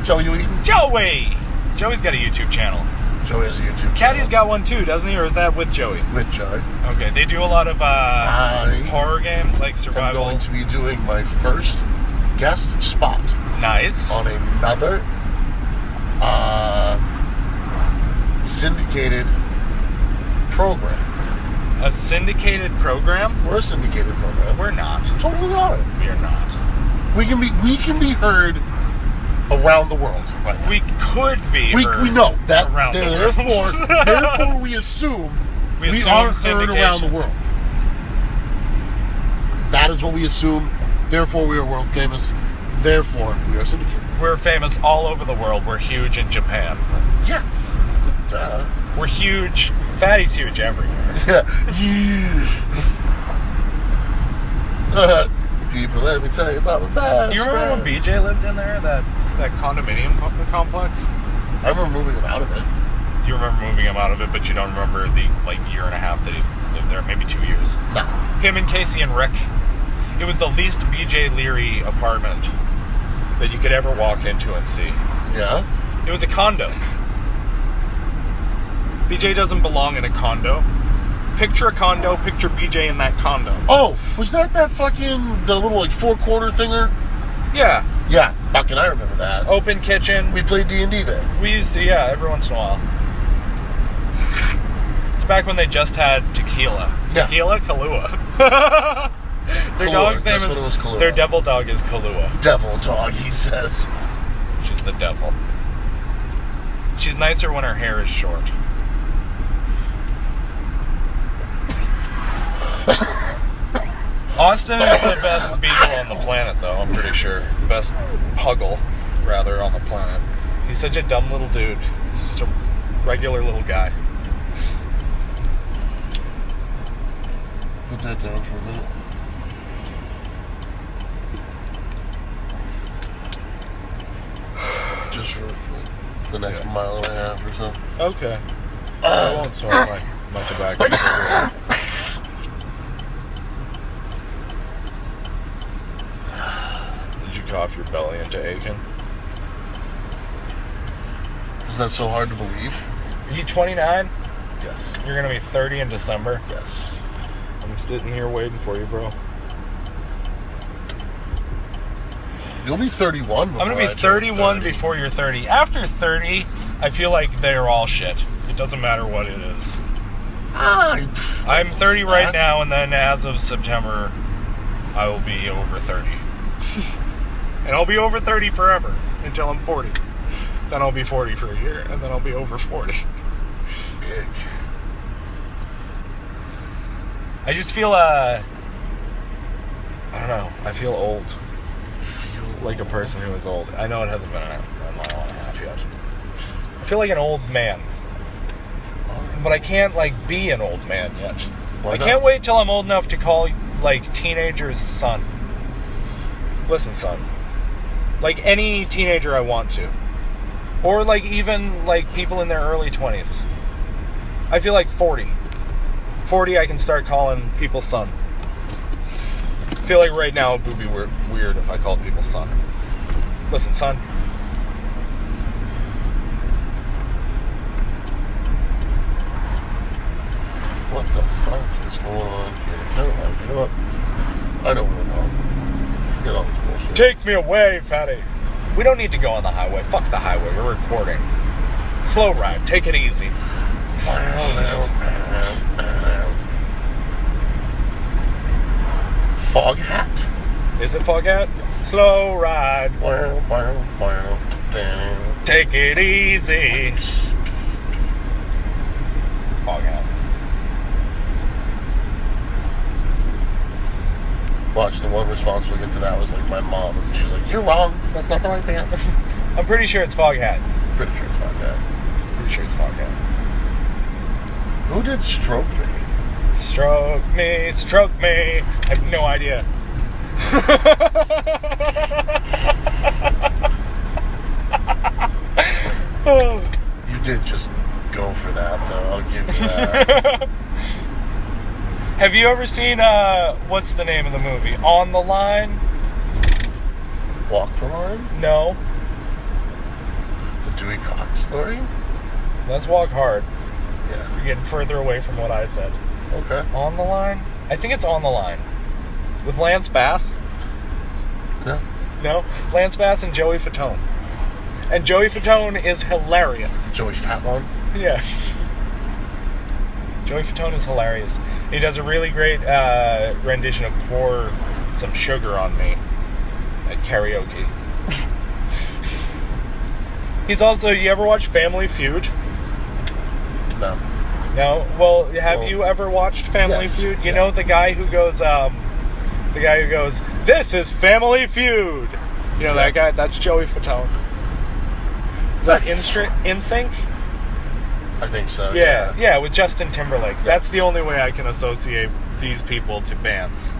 Joey, you eating? Joey! Joey's got a YouTube channel. Joey has a YouTube channel. Caddy's got one too, doesn't he? Or is that with Joey? With Joey. Okay, they do a lot of horror games, like survival. I'm going to be doing my first guest spot. Nice. On another syndicated program. A syndicated program? We're a syndicated program. We're not. Totally are. We're not. We can be heard around the world right now. We could be heard. We know that. Around the world. Therefore, we assume we are heard around the world. That is what we assume. Therefore, we are world famous. Therefore, we are syndicated. We're famous all over the world. We're huge in Japan. Yeah. Duh. We're huge. Fatty's huge everywhere. Yeah. People, let me tell you about my best Do you remember when BJ lived in there? That condominium complex? I remember moving him out of it. You remember moving him out of it, but you don't remember the year and a half that he lived there. Maybe 2 years. No. Him and Casey and Rick. It was the least BJ Leary apartment that you could ever walk into and see. Yeah? It was a condo. BJ doesn't belong in a condo. Picture a condo, picture BJ in that condo. Oh, was that fucking, the little, like, 4-quarter thinger? Yeah. Yeah, fucking I remember that. Open kitchen. We played D&D there. We used to, yeah, every once in a while. It's back when they just had tequila. Yeah. Tequila? Kahlua. Their Kahlua, dog's name just when it was Kahlua. Their devil dog is Kahlua. Devil dog, he says. She's the devil. She's nicer when her hair is short. Austin is the best beagle on the planet, though, I'm pretty sure. Best puggle, rather, on the planet. He's such a dumb little dude. He's just a regular little guy. Put that down for a minute. Just for the next mile and a half or so. Okay. I won't smoke my tobacco. Did you cough your belly into aching? Is that so hard to believe? Are you 29? Yes. You're going to be 30 in December? Yes. I'm sitting here waiting for you, bro. You'll be 31 before I'm going to be 31 before you're 30. After 30, I feel like they're all shit. It doesn't matter what it is. I'm 30 right now, and then as of September, I will be over 30. And I'll be over 30 forever until I'm 40. Then I'll be 40 for a year, and then I'll be over 40. Big. I just feel, I don't know, I feel old. Like a person who is old. I know it hasn't been a mile and a half yet. I feel like an old man. But I can't, like, be an old man yet. Why I not? can't wait till I'm old enough to call, like, teenagers son. Listen, son. Like, any teenager I want to. Or, like, even, like, people in their early 20s. I feel like 40. 40, I can start calling people son. I feel like right now it would be weird if I called people son. Listen, son. What the fuck is going on here? Never mind. You know what? I know where we're going. Forget all this bullshit. Take me away, fatty. We don't need to go on the highway. Fuck the highway. We're recording. Slow ride. Take it easy. Fog hat. Is it fog hat? Yes. Slow ride. Take it easy. Fog hat. Watch, the one responsible to that was like my mom. And she's like, "You're wrong. That's not the right band." I'm pretty sure it's fog hat. Pretty sure it's fog hat. Pretty sure it's fog hat. Who did Stroke Me? Stroke me, stroke me. I have no idea. You did just go for that, though. I'll give you that. Have you ever seen, what's the name of the movie? On the Line? Walk the Line? No. The Dewey Cox story? Let's Walk Hard. Yeah. You're getting further away from what I said. Okay. On the Line? I think it's On the Line. With Lance Bass? No. No? Lance Bass and Joey Fatone. And Joey Fatone is hilarious. Joey Fat One? Yeah. Joey Fatone is hilarious. He does a really great rendition of Pour Some Sugar on Me at karaoke. He's also, you ever watch Family Feud? No. No? Well, have you ever watched Family yes. Feud? You Yeah. know the guy who goes, This is Family Feud. You know that guy? That's Joey Fatone. Is that NSYNC? I think so. Yeah, with Justin Timberlake. Yeah. That's the only way I can associate these people to bands.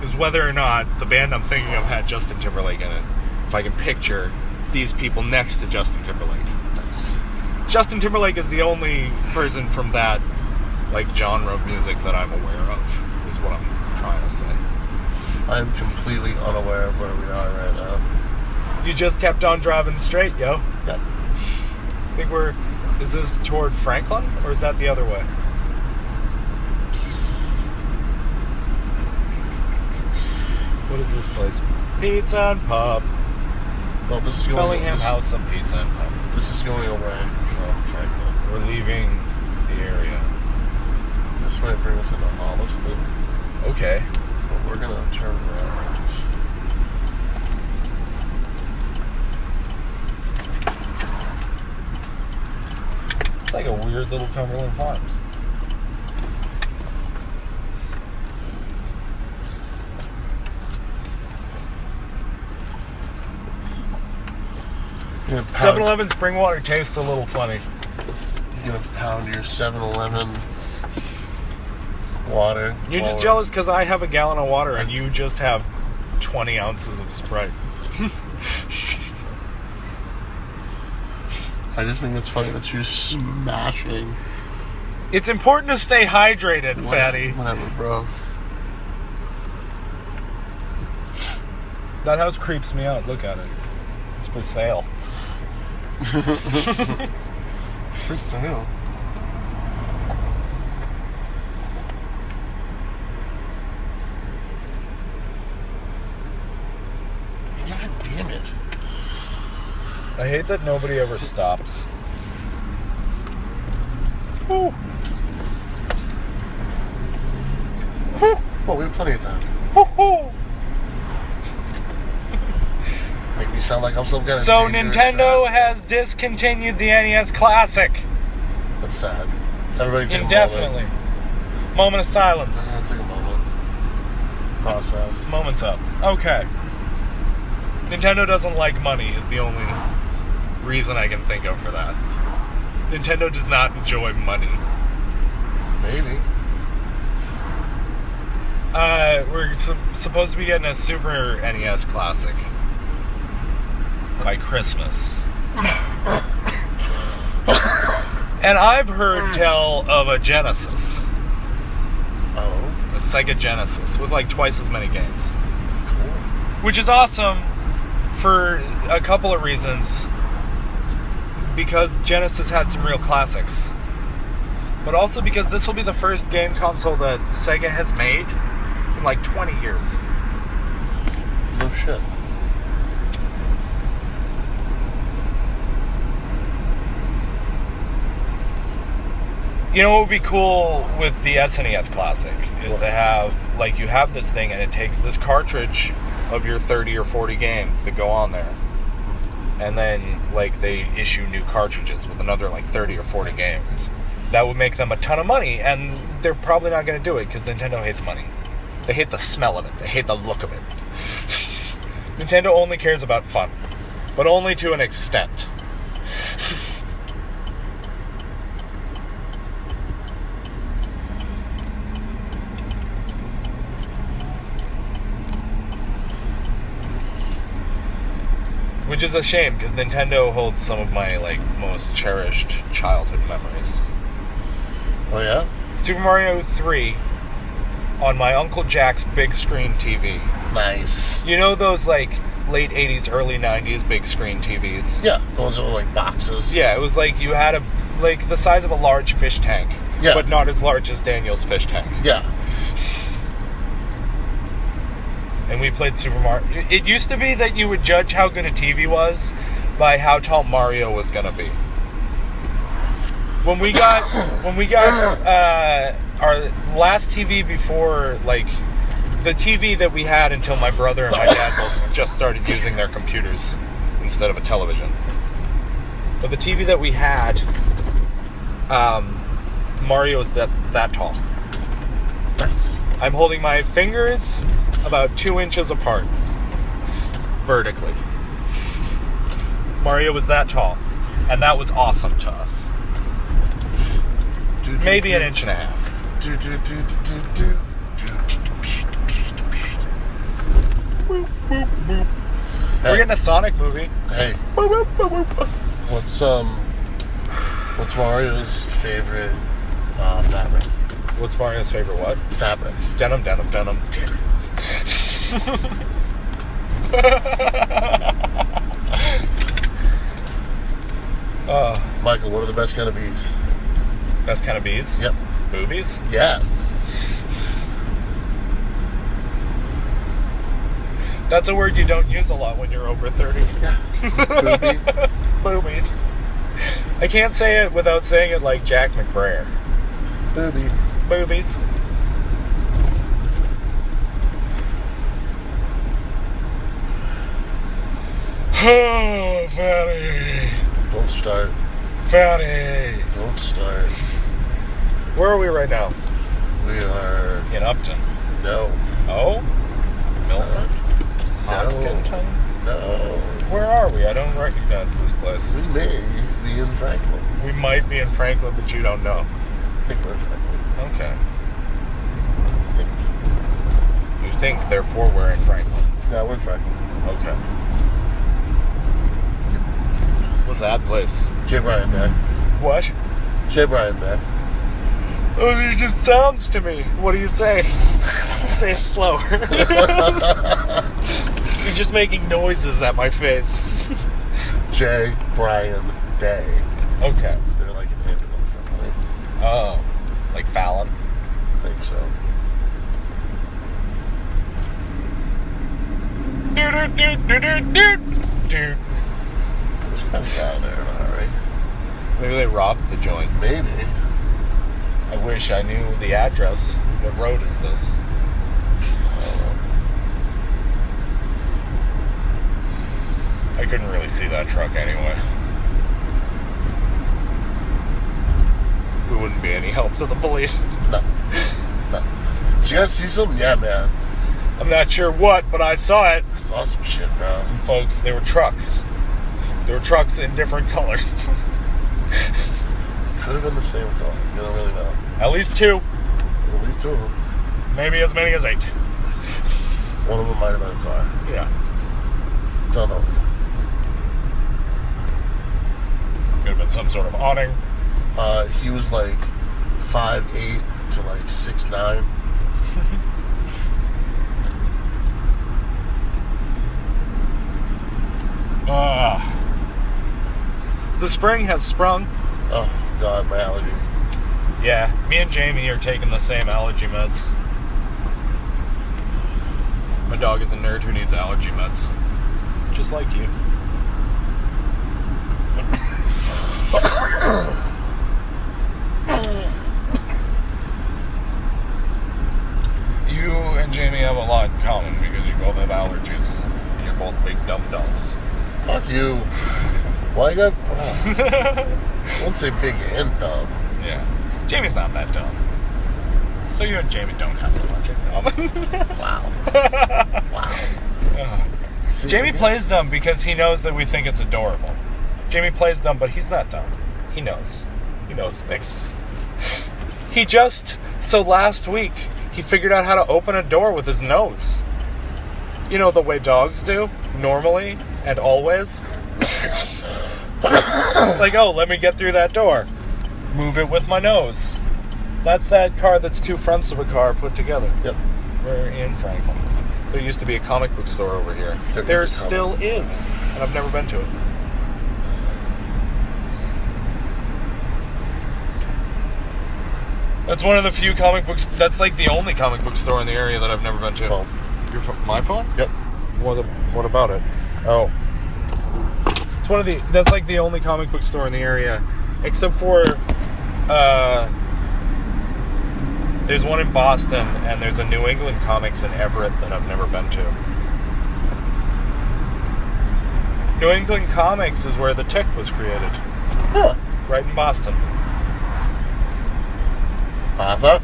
Is whether or not the band I'm thinking of had Justin Timberlake in it. If I can picture these people next to Justin Timberlake. Nice. Justin Timberlake is the only person from that genre of music that I'm aware of, is what I'm trying to say. I'm completely unaware of where we are right now. You just kept on driving straight, yo. Yep. I think is this toward Franklin, or is that the other way? What is this place? Pizza and Pub. Well, this is going... Bellingham House and Pizza and Pub. This is going away from Franklin. We're leaving the area. This might bring us into Holliston. Okay. But we're going to turn around. It's like a weird little Cumberland Farms. Yeah, 7-Eleven spring water tastes a little funny. You're going to pound your 7-Eleven water. You're just jealous because I have a gallon of water and you just have 20 ounces of Sprite. I just think it's funny that you're smashing. It's important to stay hydrated, fatty. Whatever, bro. That house creeps me out. Look at it. It's for sale. It's for sale. God damn it. I hate that nobody ever stops. Woo. Woo. Well, we have plenty of time. Woo-hoo. Make me sound like I'm some kind of So Nintendo has discontinued the NES Classic. That's sad. Everybody take indefinitely. a moment. Moment of silence. Take a moment. Process. Moment's up. Okay. Nintendo doesn't like money is the only reason I can think of for that. Nintendo does not enjoy money. Maybe. We're supposed to be getting a Super NES Classic by Christmas. And I've heard tell of a Genesis. Oh. A Sega Genesis with twice as many games. Cool. Which is awesome for a couple of reasons. Because Genesis had some real classics. But also because this will be the first game console that Sega has made in 20 years. No shit. You know what would be cool with the SNES Classic is to have, you have this thing and it takes this cartridge of your 30 or 40 games that go on there. And then, they issue new cartridges with another, 30 or 40 games. That would make them a ton of money, and they're probably not going to do it because Nintendo hates money. They hate the smell of it. They hate the look of it. Nintendo only cares about fun, but only to an extent. Which is a shame, because Nintendo holds some of my, most cherished childhood memories. Oh, yeah? Super Mario 3 on my Uncle Jack's big screen TV. Nice. You know those, late 80s, early 90s big screen TVs? Yeah, the ones that were, boxes. Yeah, it was you had the size of a large fish tank. Yeah. But not as large as Daniel's fish tank. Yeah. And we played Super Mario. It used to be that you would judge how good a TV was by how tall Mario was going to be. When we got our last TV before, the TV that we had until my brother and my dad both just started using their computers instead of a television. But the TV that we had, Mario is that tall. Nice. I'm holding my fingers about 2 inches apart, vertically. Mario was that tall, and that was awesome to us. Maybe an inch and a half. We're getting a Sonic movie. Hey, what's Mario's favorite fabric? What's Mario's favorite what? Fabric. Denim. Michael, what are the best kind of bees? Best kind of bees? Yep. Boobies? Yes. That's a word you don't use a lot when you're over 30. Yeah. Booby. Boobies. I can't say it without saying it like Jack McBrayer. Boobies. Boobies. Oh, fatty. Don't start. Fatty. Don't start. Where are we right now? We are... In Upton. No. Oh? Milford? Hopkinton? No. Where are we? I don't recognize this place. We may be in Franklin. We might be in Franklin, but you don't know. I think we're in Franklin. Okay. I think. You think, therefore we're in Franklin. No, we're in Franklin. Okay. What's that place? J. Bryan Bay. What? J. Bryan Bay. Oh, it just sounds to me. What are you saying? Say it slower. You're just making noises at my face. J. Bryan Bay. Okay. They're like an ambulance company. Oh. Like Fallon? I think so. Dude. Those guys are out of there in a hurry. Maybe they robbed the joint. Maybe. I wish I knew the address. What road is this? I don't know. I couldn't really see that truck anyway. We wouldn't be any help to the police. No. Did you guys see something? Yeah, man. I'm not sure what, but I saw it. I saw some shit, bro. Folks, they were trucks. There were trucks in different colors. Could have been the same color. You don't really know. At least 2. At least 2 of them. Maybe as many as 8. One of them might have been a car. Yeah. Don't know. Could have been some sort of awning. He was like 5'8" to like 6'9". The spring has sprung. Oh, God, my allergies. Yeah, me and Jamie are taking the same allergy meds. My dog is a nerd who needs allergy meds. Just like you. You and Jamie have a lot in common because you both have allergies. And you're both big dum-dums. Fuck you. Why you got... I wouldn't say big and dumb. Yeah. Jamie's not that dumb. So you and Jamie don't have much in common. Wow. Wow. See, Jamie plays dumb because he knows that we think it's adorable. Jamie plays dumb, but he's not dumb. He knows. He knows things. So last week, he figured out how to open a door with his nose. You know, the way dogs do, normally and always. It's like, oh, let me get through that door. Move it with my nose. That's that car that's 2 fronts of a car put together. Yep. We're in Franklin. There used to be a comic book store over here. There still is, and I've never been to it. That's one of the few comic books. That's like the only comic book store in the area that I've never been to. Phone. Your my phone? Yep. What about it? Oh, it's one of the. That's like the only comic book store in the area, except for. There's one in Boston, and there's a New England Comics in Everett that I've never been to. New England Comics is where the Tick was created. Huh. Right in Boston. Arthur?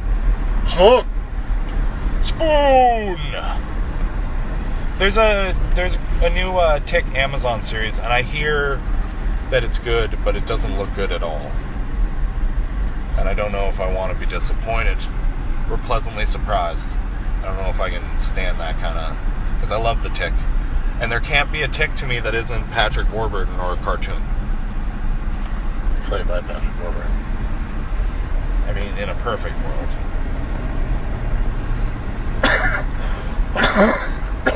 Spoon! Spoon! There's a new Tick Amazon series, and I hear that it's good, but it doesn't look good at all. And I don't know if I want to be disappointed or pleasantly surprised. I don't know if I can stand that kind of... Because I love the Tick. And there can't be a Tick to me that isn't Patrick Warburton or a cartoon. Played by Patrick Warburton. I mean, in a perfect world.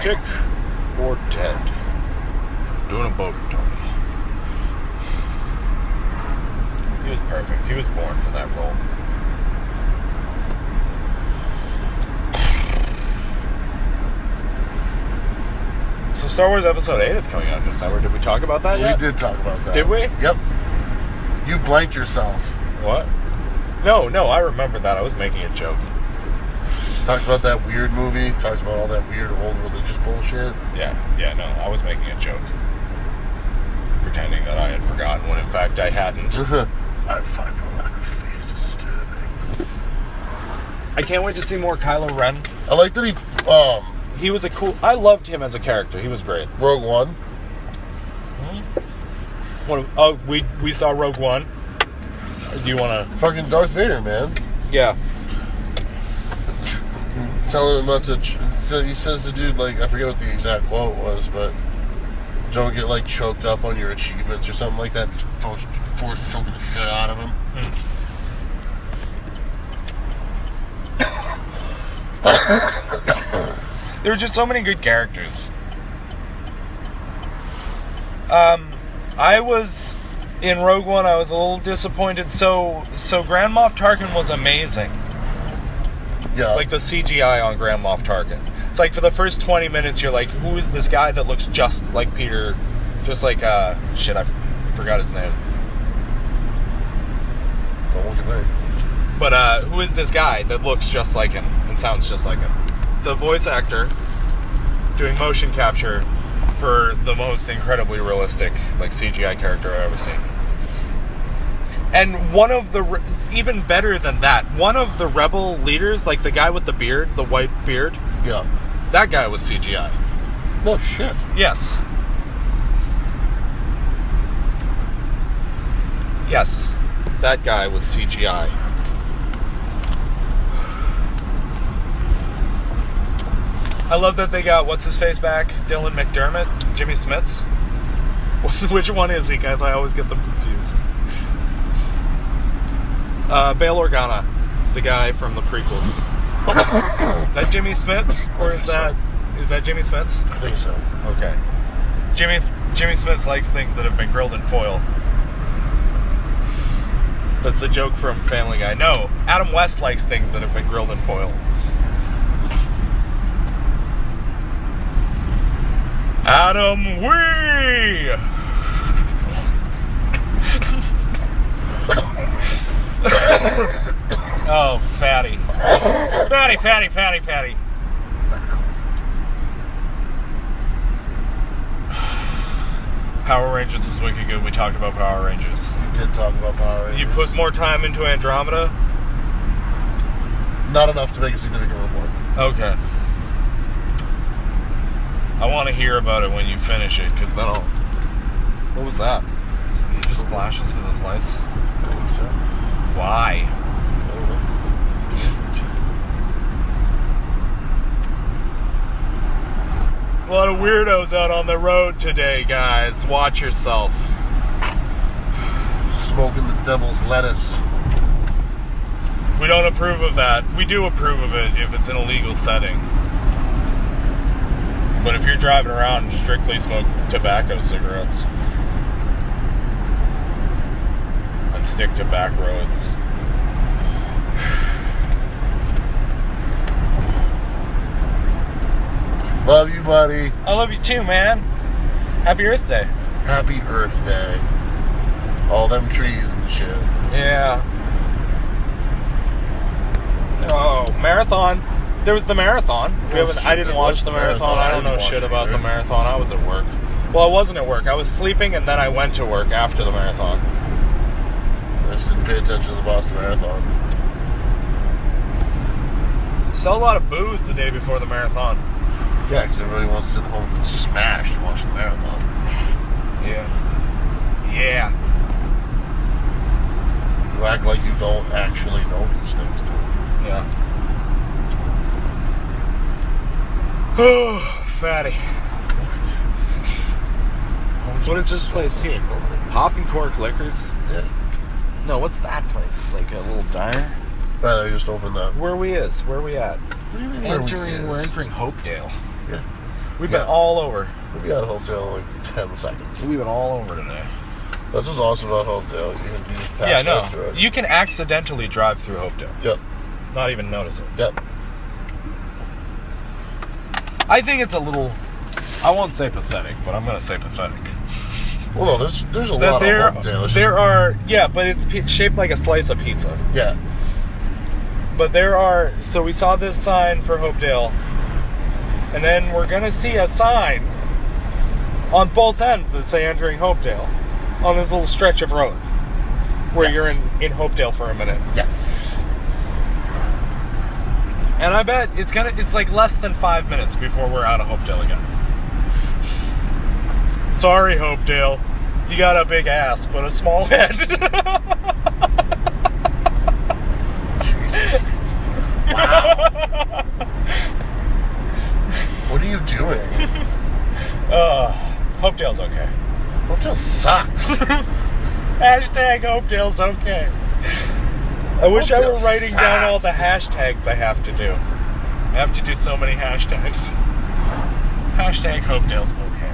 Tick or Ted. Doing a boat, Tony. He was perfect. He was born for that role. So Star Wars Episode 8 is coming out in December. Did we talk about that yet? We did talk about that. Did we? Yep. You blanked yourself. What? No, I remember that. I was making a joke. Talked about that weird movie. Talks about all that weird old religious bullshit. Yeah, no, I was making a joke. Pretending that I had forgotten when in fact I hadn't. I find your lack of faith disturbing. I can't wait to see more Kylo Ren. I like that He was I loved him as a character. He was great. Rogue One. We saw Rogue One. Do you want to... Fucking Darth Vader, man. Yeah. Telling him not to... He says to dude, like, I forget what the exact quote was, but don't get, like, choked up on your achievements or something like that. Force choking the shit out of him. There were just so many good characters. I was... In Rogue One, I was a little disappointed. So Grand Moff Tarkin was amazing. Yeah. Like the CGI on Grand Moff Tarkin. It's like for the first 20 minutes, you're like, who is this guy that looks just like Peter? Just like, shit, I forgot his name. Don't look at me. But, who is this guy that looks just like him and sounds just like him? It's a voice actor doing motion capture for the most incredibly realistic, like, CGI character I've ever seen. And one of the, even better than that, one of the rebel leaders, like the guy with the beard, the white beard. Yeah. That guy was CGI. No shit. Yes. Yes. That guy was CGI. I love that they got, what's his face back? Dylan McDermott? Jimmy Smits? Which one is he, guys? I always get them confused. Bail Organa, the guy from the prequels. Is that Jimmy Smits? Or is that Jimmy Smits? I think so. Okay. Jimmy Smits likes things that have been grilled in foil. That's the joke from Family Guy. No, Adam West likes things that have been grilled in foil. Adam Wee! Oh, fatty. Fatty. Power Rangers was wicked good. We talked about Power Rangers. We did talk about Power Rangers. You put more time into Andromeda? Not enough to make a significant report. Okay. I want to hear about it when you finish it, because then I'll... What was that? He just flashes with his lights? I think so. Why? I don't know. A lot of weirdos out on the road today, guys. Watch yourself. Smoking the devil's lettuce. We don't approve of that. We do approve of it if it's in a legal setting. But if you're driving around, strictly smoke tobacco cigarettes. And stick to back roads. Love you, buddy. I love you too, man. Happy Earth Day. Happy Earth Day. All them trees and shit. Yeah. Oh, marathon. There was the marathon. I didn't watch the marathon. I don't know shit about the marathon. I was at work. Well, I wasn't at work. I was sleeping, and then I went to work after the marathon. I just didn't pay attention to the Boston Marathon. Sell a lot of booze the day before the marathon. Yeah, because everybody wants to sit home and smash to watch the marathon. Yeah. Yeah. You act like you don't actually know these things, dude. Yeah. Oh, fatty. What is this place here? Pop and Cork Liquors? Yeah. No, what's that place? It's like a little diner. Right, they just opened that. Where we at? What do you mean We're entering Hopedale. Yeah. We've been all over. We'll be at Hopedale in like 10 seconds. We've been all over today. That's what's awesome about Hopedale. You just pass right through it. You can accidentally drive through Hopedale. Yep. Not even notice it. Yep. I think it's a little, I won't say pathetic, but I'm going to say pathetic. Well, no, there's a lot of Hopedale. There are, yeah, but it's shaped like a slice of pizza. Yeah. But there are, so we saw this sign for Hopedale, and then we're going to see a sign on both ends that say entering Hopedale on this little stretch of road where you're in Hopedale for a minute. Yes. And I bet it's like less than 5 minutes before we're out of Hopedale again. Sorry, Hopedale. You got a big ass, but a small head. Jesus. Wow. What are you doing? Hopedale's okay. Hopedale sucks. Hashtag Hopedale's okay. I wish I were writing down all the hashtags I have to do. I have to do so many hashtags. Hashtag Hopedale's okay.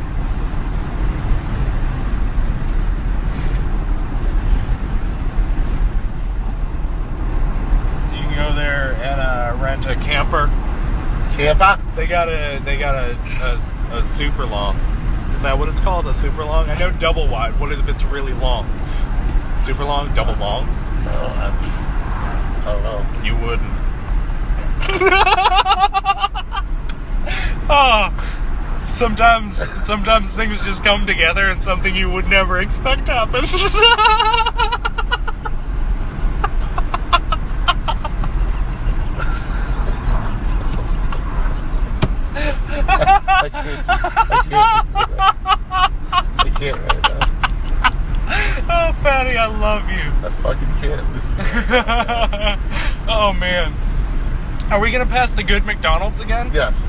You can go there and rent a camper. Camper? They got a super long. Is that what it's called? A super long? I know double wide. What is if it's really long? Super long? Double long? I don't know. You wouldn't. Oh, sometimes things just come together and something you would never expect happens. I can't right now. Oh, Fatty, I love you. I fucking can't with you. Oh, man. Are we going to pass the good McDonald's again? Yes.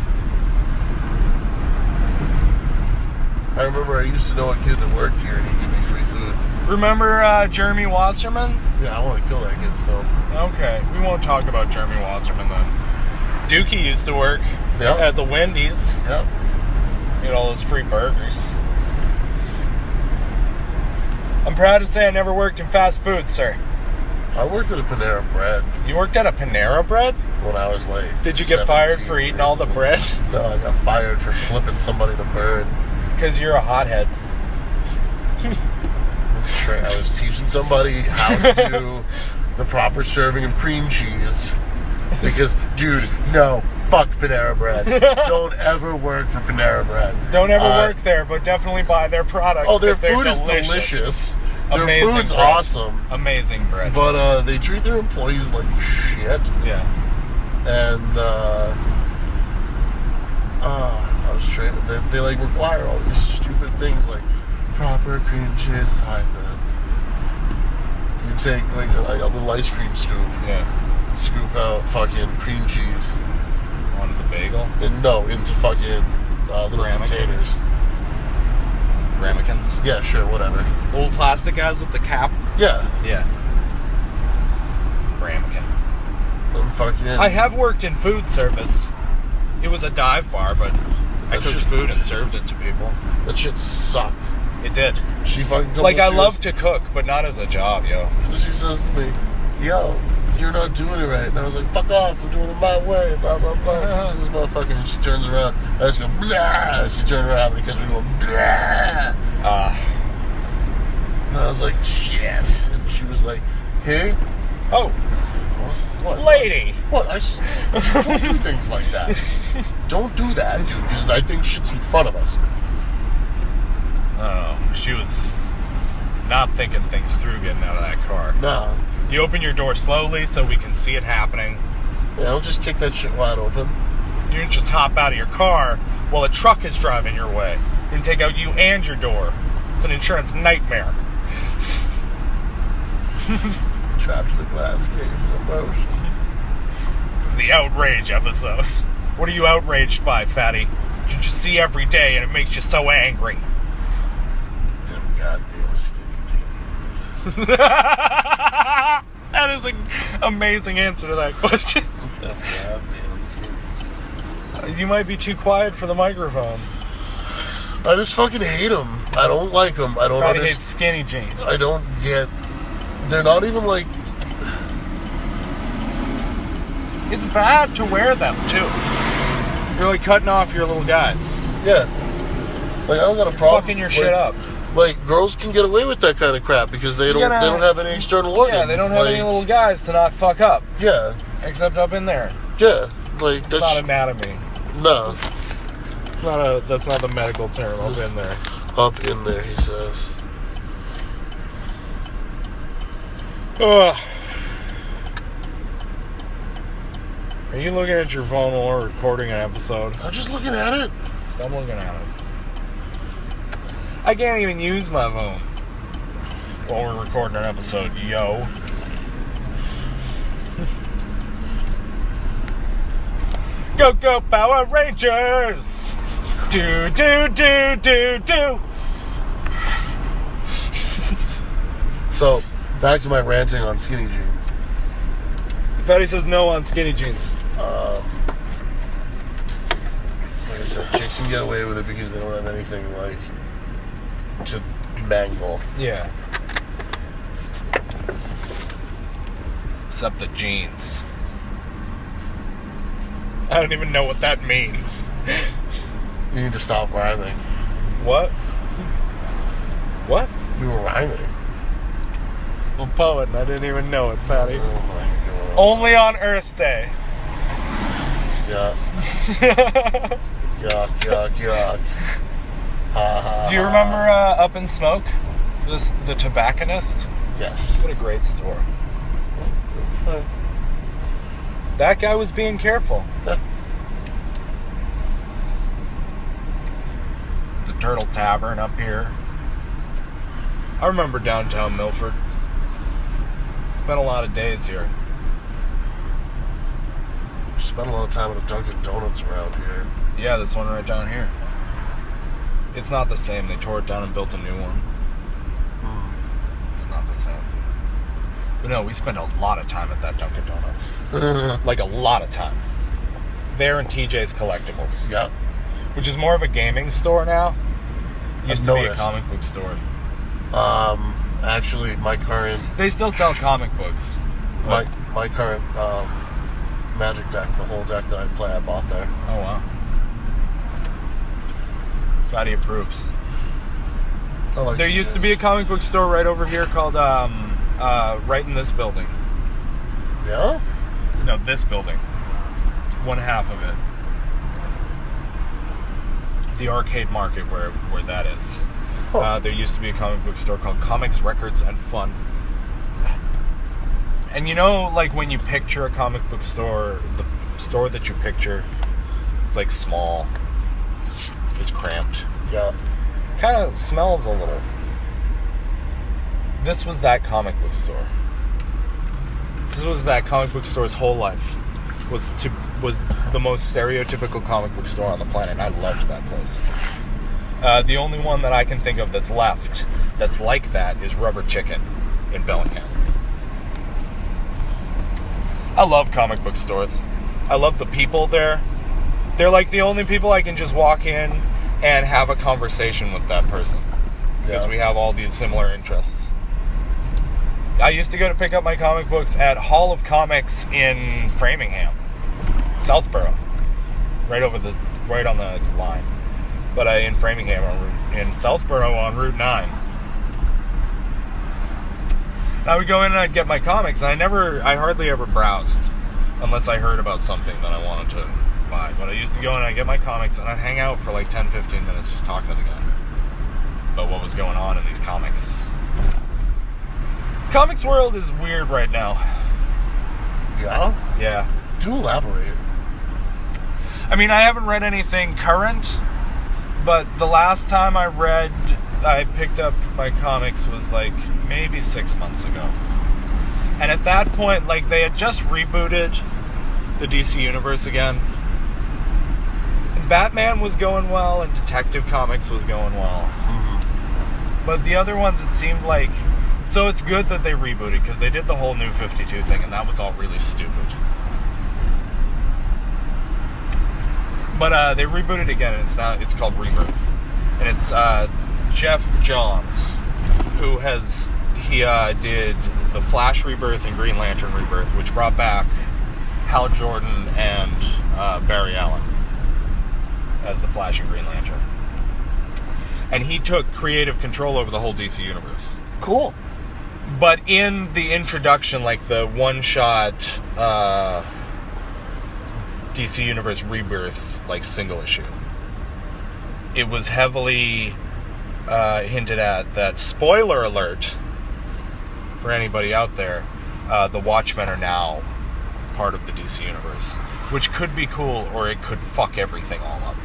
I remember I used to know a kid that worked here and he'd give me free food. Remember Jeremy Wasserman? Yeah, I want to kill that kid still. Okay, we won't talk about Jeremy Wasserman then. Dookie used to work at the Wendy's. Yep. Get all those free burgers. I'm proud to say I never worked in fast food, sir. I worked at a Panera Bread. You worked at a Panera Bread? When I was like Did you get fired for eating all the bread? No, I got fired for flipping somebody the bird. Because you're a hothead. That's true. I was teaching somebody how to do the proper serving of cream cheese. Because, dude, no, fuck Panera Bread. Don't ever work for Panera Bread. Don't ever work there, but definitely buy their products. Oh, their food is delicious. Their food's awesome. Amazing bread. But they treat their employees like shit. Yeah. And I was trying. They like require all these stupid things like proper cream cheese sizes. You take like a little ice cream scoop. Yeah. Scoop out fucking cream cheese. On the bagel? And no, into fucking little containers. Ramekins? Yeah, sure, whatever. Old plastic guys with the cap? Yeah. Yeah. Ramekin. And fucking... I have worked in food service. It was a dive bar, but I cooked food and served it to people. That shit sucked. It did. She fucking comes like, I love to cook, but not as a job, yo. She says to me, yo, you're not doing it right. And I was like, fuck off, I'm doing it my way, blah, blah, blah. Teaching this motherfucker, and she turns around, and I just go, blah. She turned around because we go, blah. And I was like, shit. And she was like, hey. Oh. What? Lady. What? Don't do things like that. Don't do that, dude, because I think shit's in front of us. Oh, she was not thinking things through getting out of that car. No. You open your door slowly so we can see it happening. Yeah, don't just kick that shit wide open. You didn't just hop out of your car while a truck is driving your way and take out you and your door. It's an insurance nightmare. Trapped in a glass case of emotion. It's the outrage episode. What are you outraged by, fatty? You just see every day and it makes you so angry. Them goddamn skinny jeans. That is an amazing answer to that question. Them goddamn skinny jeans. You might be too quiet for the microphone. I just fucking hate them. I don't like them. I don't Fatty understand. hates skinny jeans. I don't get. They're not even like. It's bad to wear them too. You're like cutting off your little guys. Yeah. Like I don't got a problem. Fucking your shit up. Like girls can get away with that kind of crap because they don't have any external organs. Yeah, they don't have any little guys to not fuck up. Yeah. Except up in there. Yeah. Like It's not anatomy. No. That's not the medical term. Up in there. Up in there, he says. Ugh. Are you looking at your phone while we're recording an episode? I'm just looking at it. I'm looking at it. I can't even use my phone while we're recording an episode, yo. Go, go, Power Rangers! Do, do, do, do, do! So, back to my ranting on skinny jeans. Fatty says no on skinny jeans. Like I said, chicks can get away with it because they don't have anything like to mangle. Yeah. Except the jeans. I don't even know what that means. You need to stop rhyming. What? What? We were rhyming. I'm a poet and I didn't even know it, Fatty. Oh my god. Only on Earth Day. Yeah. Yuck, yuck, yuck. Ha ha. Do you remember Up in Smoke? The tobacconist? Yes. What a great store. That guy was being careful. Yeah. The Turtle Tavern up here. I remember downtown Milford. Spent a lot of days here. Spent a lot of time at a Dunkin' Donuts around here. Yeah, this one right down here. It's not the same. They tore it down and built a new one. It's not the same. But no, we spent a lot of time at that Dunkin' Donuts. Like a lot of time. There and TJ's Collectibles. Yep. Which is more of a gaming store now. Used to be a noticed. comic book store. Actually, my current... They still sell comic books. My current Magic deck, the whole deck that I play, I bought there. Oh, wow. Fatty approves. I like There used to be a comic book store right over here called, right in this building. Yeah? No, this building. One half of it. The arcade market where that is. Huh. There used to be a comic book store called Comics, Records, and Fun. And you know, like when you picture a comic book store, the store that you picture, it's like small. It's cramped. Yeah. Kind of smells a little. This was that comic book store. This was that comic book store's whole life. Was the most stereotypical comic book store on the planet, and I loved that place. The only one that I can think of that's left that's like that is Rubber Chicken in Bellingham. I love comic book stores. I love the people there. They're like the only people I can just walk in and have a conversation with that person. Because we have all these similar interests. I used to go to pick up my comic books at Hall of Comics in Framingham. Southborough. Right on the line. But in Framingham, in Southborough on Route 9. I would go in and I'd get my comics, and I hardly ever browsed unless I heard about something that I wanted to buy. But I used to go in and I'd get my comics, and I'd hang out for like 10-15 minutes just talking to the guy about what was going on in these comics. Comics world is weird right now. Yeah? Yeah. Do elaborate. I mean, I haven't read anything current, but the last time I picked up my comics was like maybe 6 months ago. And at that point, like, they had just rebooted the DC Universe again. And Batman was going well, and Detective Comics was going well. Mm-hmm. But the other ones, it seemed like... So it's good that they rebooted, because they did the whole New 52 thing, and that was all really stupid. But they rebooted again, and it's called Rebirth. And it's Jeff Johns, who did the Flash Rebirth and Green Lantern Rebirth, which brought back Hal Jordan and Barry Allen as the Flash and Green Lantern. And he took creative control over the whole DC Universe. Cool. But in the introduction, like the one-shot DC Universe Rebirth, like, single issue, it was heavily hinted at that, spoiler alert for anybody out there, the Watchmen are now part of the DC Universe, which could be cool, or it could fuck everything all up.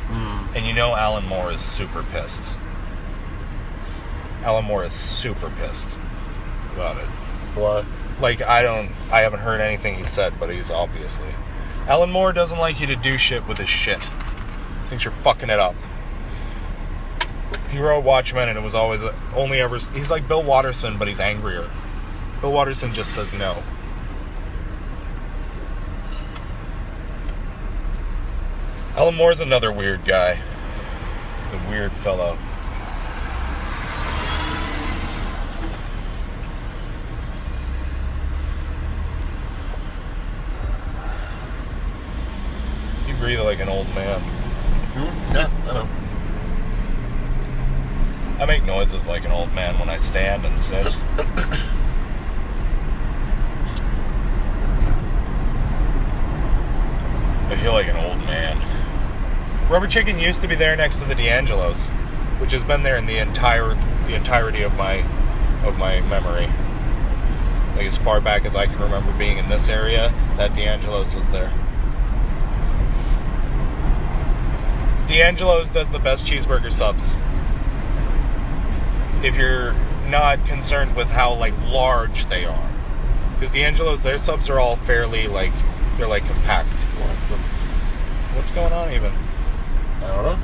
And you know Alan Moore is super pissed. Alan Moore is super pissed about it. What? Like, I haven't heard anything he said, but he's obviously... Alan Moore doesn't like you to do shit with his shit. Thinks you're fucking it up. He wrote Watchmen, and it was always only ever... He's like Bill Watterson, but he's angrier. Bill Watterson just says no. Alan Moore's another weird guy. He's a weird fellow. You breathe like an old man. Yeah, I know. I make noises like an old man when I stand and sit. I feel like an old man. Rubber Chicken used to be there next to the D'Angelo's, which has been there in the entirety of my memory. Like, as far back as I can remember being in this area, that D'Angelo's was there. D'Angelo's does the best cheeseburger subs. If you're not concerned with how, like, large they are. Because D'Angelo's, their subs are all fairly, like, they're, like, compact. What's going on, even? I don't know.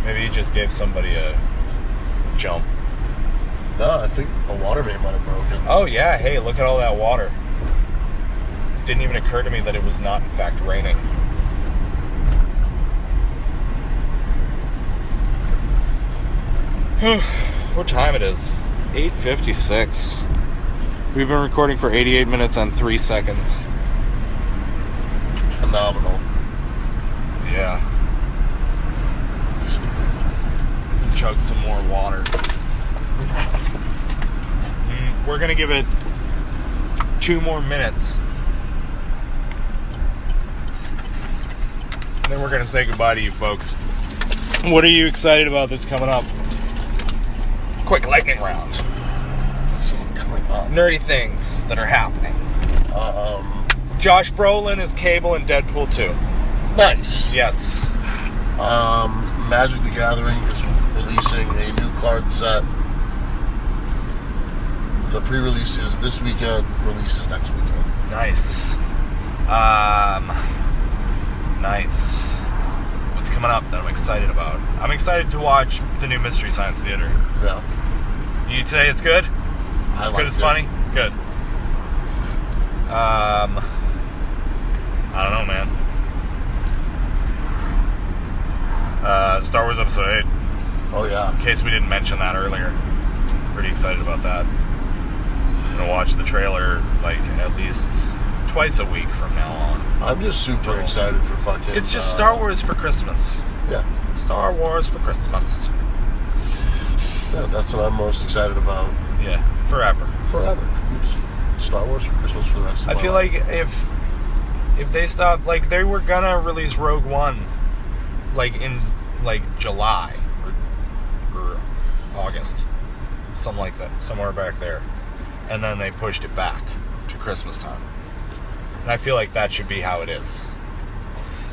Maybe you just gave somebody a jump. No, I think a water main might have broken. Oh, yeah. Hey, look at all that water. It didn't even occur to me that it was not, in fact, raining. What time it is? 8:56. We've been recording for 88 minutes and 3 seconds. Phenomenal. Yeah. Chug some more water. We're gonna give it 2 more minutes. Then we're gonna say goodbye to you folks. What are you excited about that's coming up? Quick lightning round. Coming up. Nerdy things that are happening. Josh Brolin is Cable in Deadpool 2. Nice. Yes. Magic the Gathering is releasing a new card set. The pre-release is this weekend, release is next weekend. Nice. Nice. What's coming up that I'm excited about? I'm excited to watch the new Mystery Science Theater. Yeah. You say it's good? It's good, it's funny? Good. I don't know, man. Star Wars Episode 8. Oh, yeah. In case we didn't mention that earlier. Pretty excited about that. I'm gonna watch the trailer, like, at least twice a week from now on. I'm just super excited for fucking... It's just Star Wars for Christmas. Yeah. Star Wars for Christmas. Yeah, that's what I'm most excited about. Yeah, forever. Forever. It's Star Wars for Christmas for the rest of my life. I feel like if they stop, like, they were gonna release Rogue One, like, in, like, July or August, something like that, somewhere back there, and then they pushed it back to Christmas time. And I feel like that should be how it is.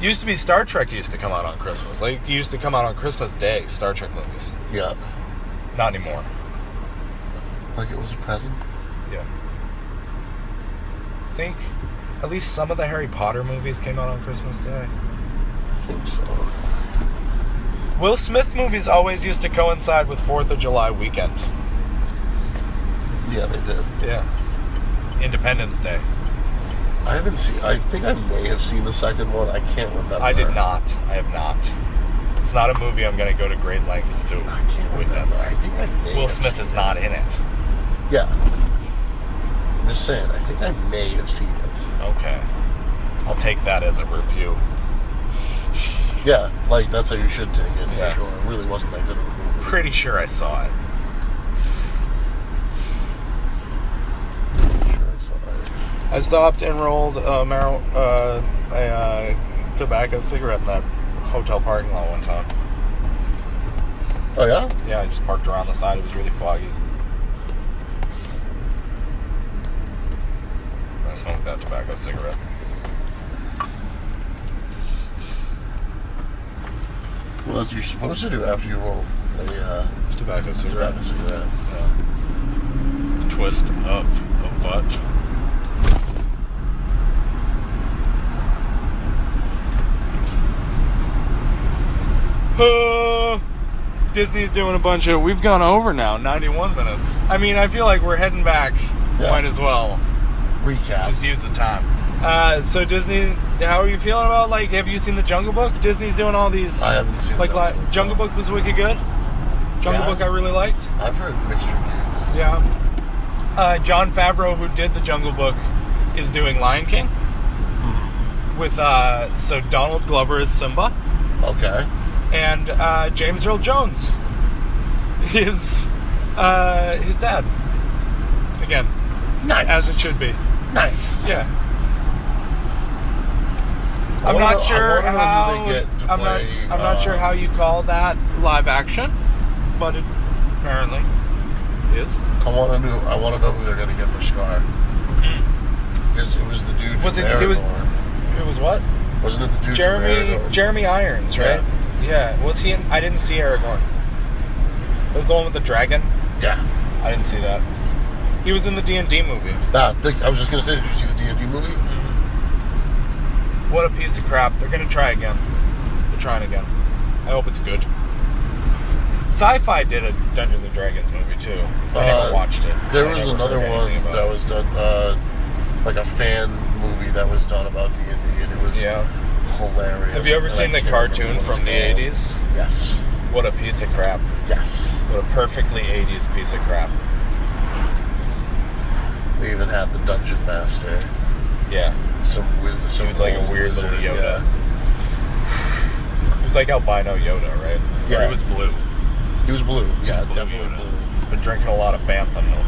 Used to be Star Trek used to come out on Christmas. Like, it used to come out on Christmas Day, Star Trek movies. Yeah. Not anymore. Like it was a present? Yeah. I think at least some of the Harry Potter movies came out on Christmas Day. I think so. Will Smith movies always used to coincide with 4th of July weekend. Yeah, they did. Yeah. Independence Day. I haven't seen... I think I may have seen the second one. I can't remember. I did not. I have not. It's not a movie I'm going to go to great lengths to I can't witness. remember. I think I may Will have Smith seen is it. not in it. Yeah. I'm just saying, I think I may have seen it. Okay. I'll take that as a review. Yeah, like, that's how you should take it, Yeah. for sure. It really wasn't that good of a movie. Pretty sure I saw it. Pretty sure I saw it. I stopped and rolled a tobacco cigarette in that hotel parking lot one time. Oh, yeah? Yeah, I just parked around the side. It was really foggy. I smoked that tobacco cigarette. Well, that's what you're supposed to do after you roll a Tobacco cigarette. tobacco cigarette. Yeah. Twist up a butt. Disney's doing a bunch of... We've gone over now, 91 minutes. I mean, I feel like we're heading back. Yeah. Might as well. Recap. Just use the time. So Disney, how are you feeling about, like, have you seen the Jungle Book? Disney's doing all these... I haven't seen like, Jungle Book. Jungle Book was wicked good. Jungle Yeah. Book I really liked. I've heard mixed reviews. Yeah. Jon Favreau, who did the Jungle Book, is doing Lion King. With, so Donald Glover is Simba. Okay. And James Earl Jones is his dad. Again, Nice. as it should be. Nice. Yeah. I I'm wanna not know- sure I wanna know how. who they get to I'm play, not sure how you call that live action, but it apparently is. I want to know who they're going to get for Scar. Because it was the dude Was from it- it was- Aragorn. It was what? Wasn't it the dude from Aragorn? Jeremy Irons, right? Yeah. Was he in? I didn't see Aragorn. It was the one with the dragon. Yeah. I didn't see that. He was in the D&D movie. I was just going to say, did you see the D&D movie? What a piece of crap. They're going to try again. They're trying again. I hope it's good. Sci-Fi did a Dungeons & Dragons movie, too. I never watched it. There I was never another heard one anything about that it. was done, like a fan movie that was done about D&D, and it was hilarious. Have you ever and seen I the can't remember cartoon what from it's the called. 80s? Yes. What a piece of crap. Yes. What a perfectly 80s piece of crap. They even had the Dungeon Master. Yeah. Some He was like a old weird little wizard, Yoda. He was like albino Yoda, right? Yeah. Or he was blue. He was blue. Yeah, Blue definitely Yoda. blue. Been drinking a lot of bantha milk.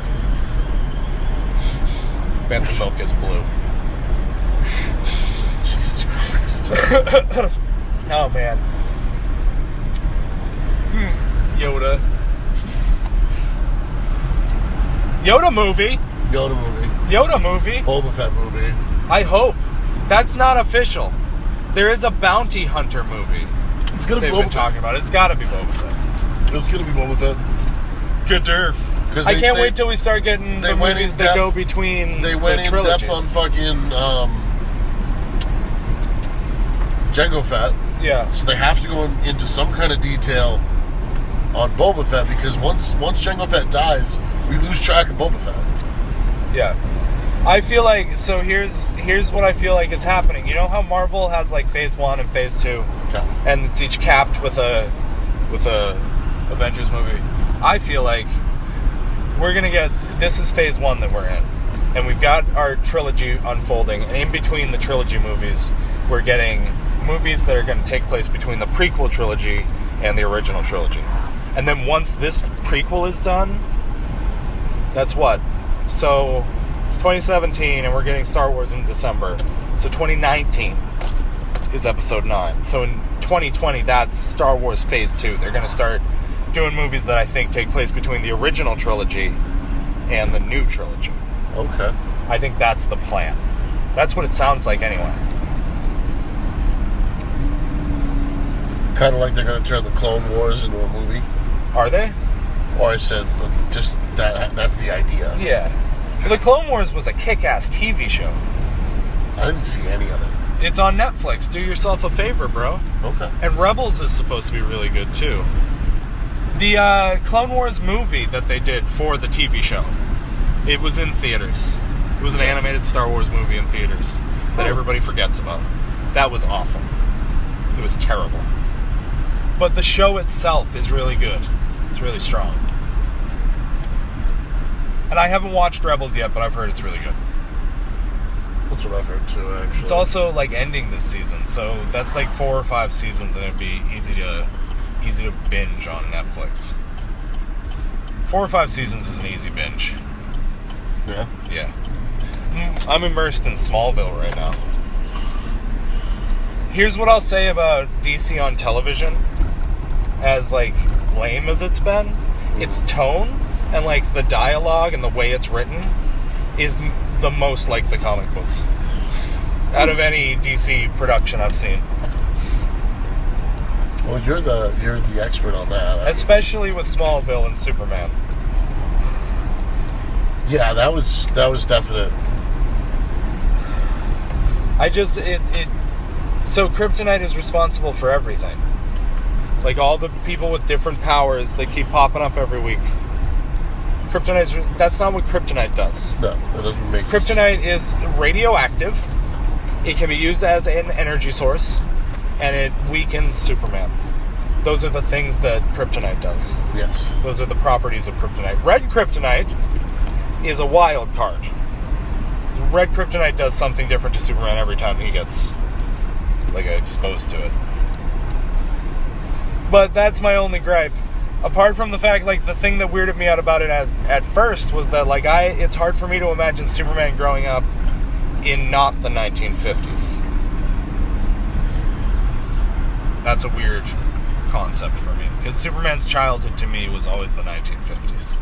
Bantha milk is blue. Jesus Christ. Oh, man. Yoda. Yoda movie. Yoda movie. Yoda movie. Boba Fett movie. I hope. That's not official. There is a bounty hunter movie It's gonna be they've been Boba Fett. talking about. It's got to be Boba Fett. It's gonna be Boba Fett. Good derf. 'Cause I they- can't they- wait till we start getting they the went movies in that depth- go between They the went in trilogies. depth on fucking Jango Fett, Yeah. so they have to go into some kind of detail on Boba Fett because once Jango Fett dies, we lose track of Boba Fett. Yeah. I feel like, so here's what I feel like is happening. You know how Marvel has like phase 1 and phase 2 Yeah. and it's each capped with a Avengers movie. I feel like we're going to get, this is phase 1 that we're in. And we've got our trilogy unfolding, and in between the trilogy movies, we're getting movies that are going to take place between the prequel trilogy and the original trilogy. And then once this prequel is done, that's what? So it's 2017 and we're getting Star Wars in December. So 2019 is episode 9. So in 2020, that's Star Wars phase 2. They're going to start doing movies that I think take place between the original trilogy and the new trilogy. Okay. I think that's the plan. That's what it sounds like anyway. Kind of like they're going to turn the Clone Wars into a movie. Are they? Or I said, just that's the idea. Yeah. The Clone Wars was a kick-ass TV show. I didn't see any of it. It's on Netflix. Do yourself a favor, bro. Okay. And Rebels is supposed to be really good, too. The Clone Wars movie that they did for the TV show, it was in theaters. It was an animated Star Wars movie in theaters that everybody forgets about. That was awful. It was terrible. But the show itself is really good. It's really strong. And I haven't watched Rebels yet, but I've heard it's really good. That's what I've heard too, actually. It's also like ending this season, so that's like 4 or 5 seasons, and it'd be easy to binge on Netflix. 4 or 5 seasons is an easy binge. Yeah? Yeah. I'm immersed in Smallville right now. Here's what I'll say about DC on television. As, like, lame as it's been, its tone and, like, the dialogue and the way it's written is the most like the comic books out of any DC production I've seen. Well, you're the expert on that. Especially with Smallville and Superman. Yeah, that was definite. So Kryptonite is responsible for everything. Like, all the people with different powers, they keep popping up every week. That's not what Kryptonite does. No, that doesn't make sense. Kryptonite is radioactive. It can be used as an energy source, and it weakens Superman. Those are the things that Kryptonite does. Yes. Those are the properties of Kryptonite. Red Kryptonite is a wild card. Red Kryptonite does something different to Superman every time he gets, like, exposed to it. But that's my only gripe. Apart from the fact, like, the thing that weirded me out about it at first was that, like, it's hard for me to imagine Superman growing up in not the 1950s. That's a weird concept for me. Because Superman's childhood, to me, was always the 1950s.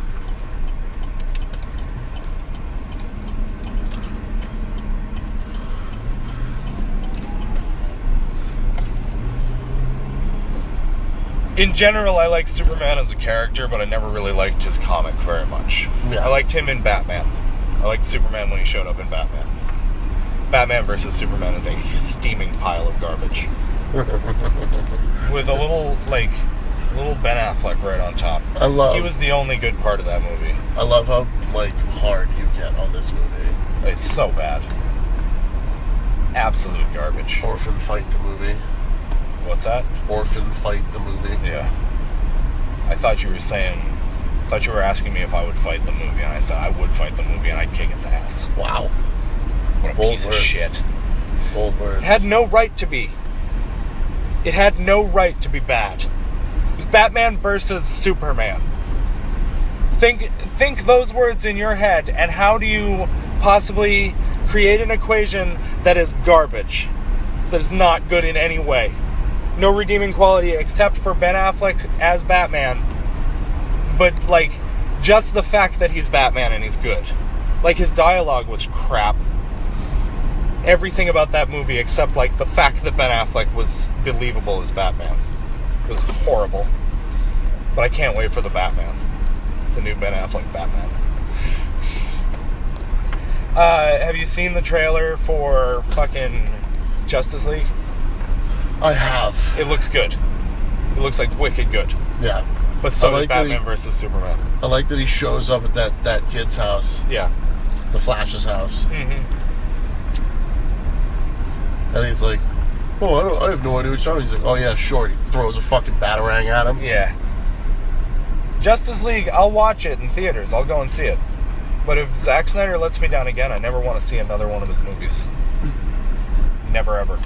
In general, I like Superman as a character, but I never really liked his comic very much. Yeah. I liked him in Batman. I liked Superman when he showed up in Batman. Batman versus Superman is a steaming pile of garbage. With a little Ben Affleck right on top. He was the only good part of that movie. I love how, like, hard you get on this movie. It's so bad. Absolute garbage. Orphan Fight the movie. What's that? Orphan Fight the movie. Yeah. I thought you were asking me if I would fight the movie, and I said I would fight the movie, and I'd kick its ass. Wow. What a piece of shit. Bold words. It had no right to be. It had no right to be bad. It was Batman versus Superman. Think those words in your head, and how do you possibly create an equation that is garbage, that is not good in any way? No redeeming quality except for Ben Affleck as Batman. But, like, just the fact that he's Batman and he's good. Like, his dialogue was crap. Everything about that movie except, like, the fact that Ben Affleck was believable as Batman. It was horrible. But I can't wait for the Batman. The new Ben Affleck Batman. Have you seen the trailer for fucking Justice League? I have. It looks good. It looks like wicked good. Yeah. But so is Batman versus Superman. I like that he shows up at that kid's house. Yeah. The Flash's house. Mm-hmm. And he's like, oh, I have no idea what you're talking about. He's like, oh yeah, sure. He throws a fucking batarang at him. Yeah. Justice League, I'll watch it in theaters. I'll go and see it. But if Zack Snyder lets me down again, I never want to see another one of his movies. Never ever.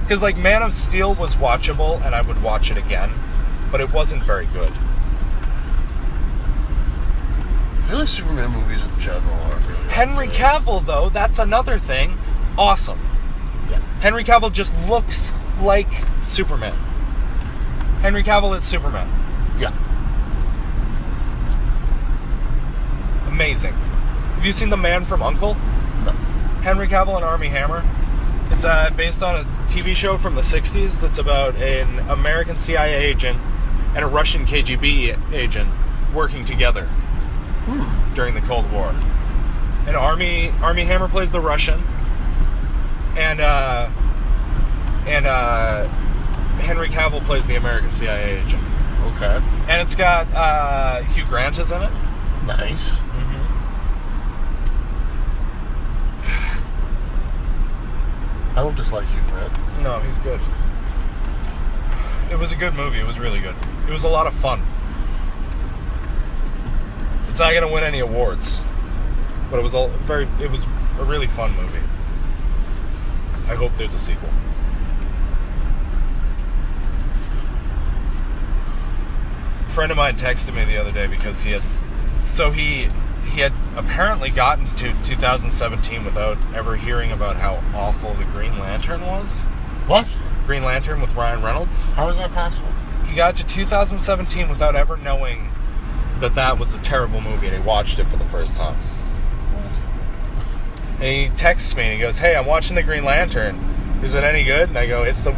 Because, like, Man of Steel was watchable, and I would watch it again, but it wasn't very good. I feel like Superman movies in general aren't really Henry Cavill, though, that's another thing. Awesome. Yeah. Henry Cavill just looks like Superman. Henry Cavill is Superman. Yeah. Amazing. Have you seen The Man from U.N.C.L.E.? No. Henry Cavill and Armie Hammer. It's based on a TV show from the 60s that's about an American CIA agent and a Russian KGB agent working together during the Cold War. And Army Hammer plays the Russian, and Henry Cavill plays the American CIA agent. Okay. And it's got Hugh Grant is in it. Nice. I don't dislike Hugh Grant. No, he's good. It was a good movie. It was really good. It was a lot of fun. It's not going to win any awards, but it was a really fun movie. I hope there's a sequel. A friend of mine texted me the other day because he had apparently gotten to 2017 without ever hearing about how awful the Green Lantern was. What? Green Lantern with Ryan Reynolds. How is that possible? He got to 2017 without ever knowing that was a terrible movie, and he watched it for the first time. And he texts me and he goes, "Hey, I'm watching the Green Lantern. Is it any good?" And I go, "It's the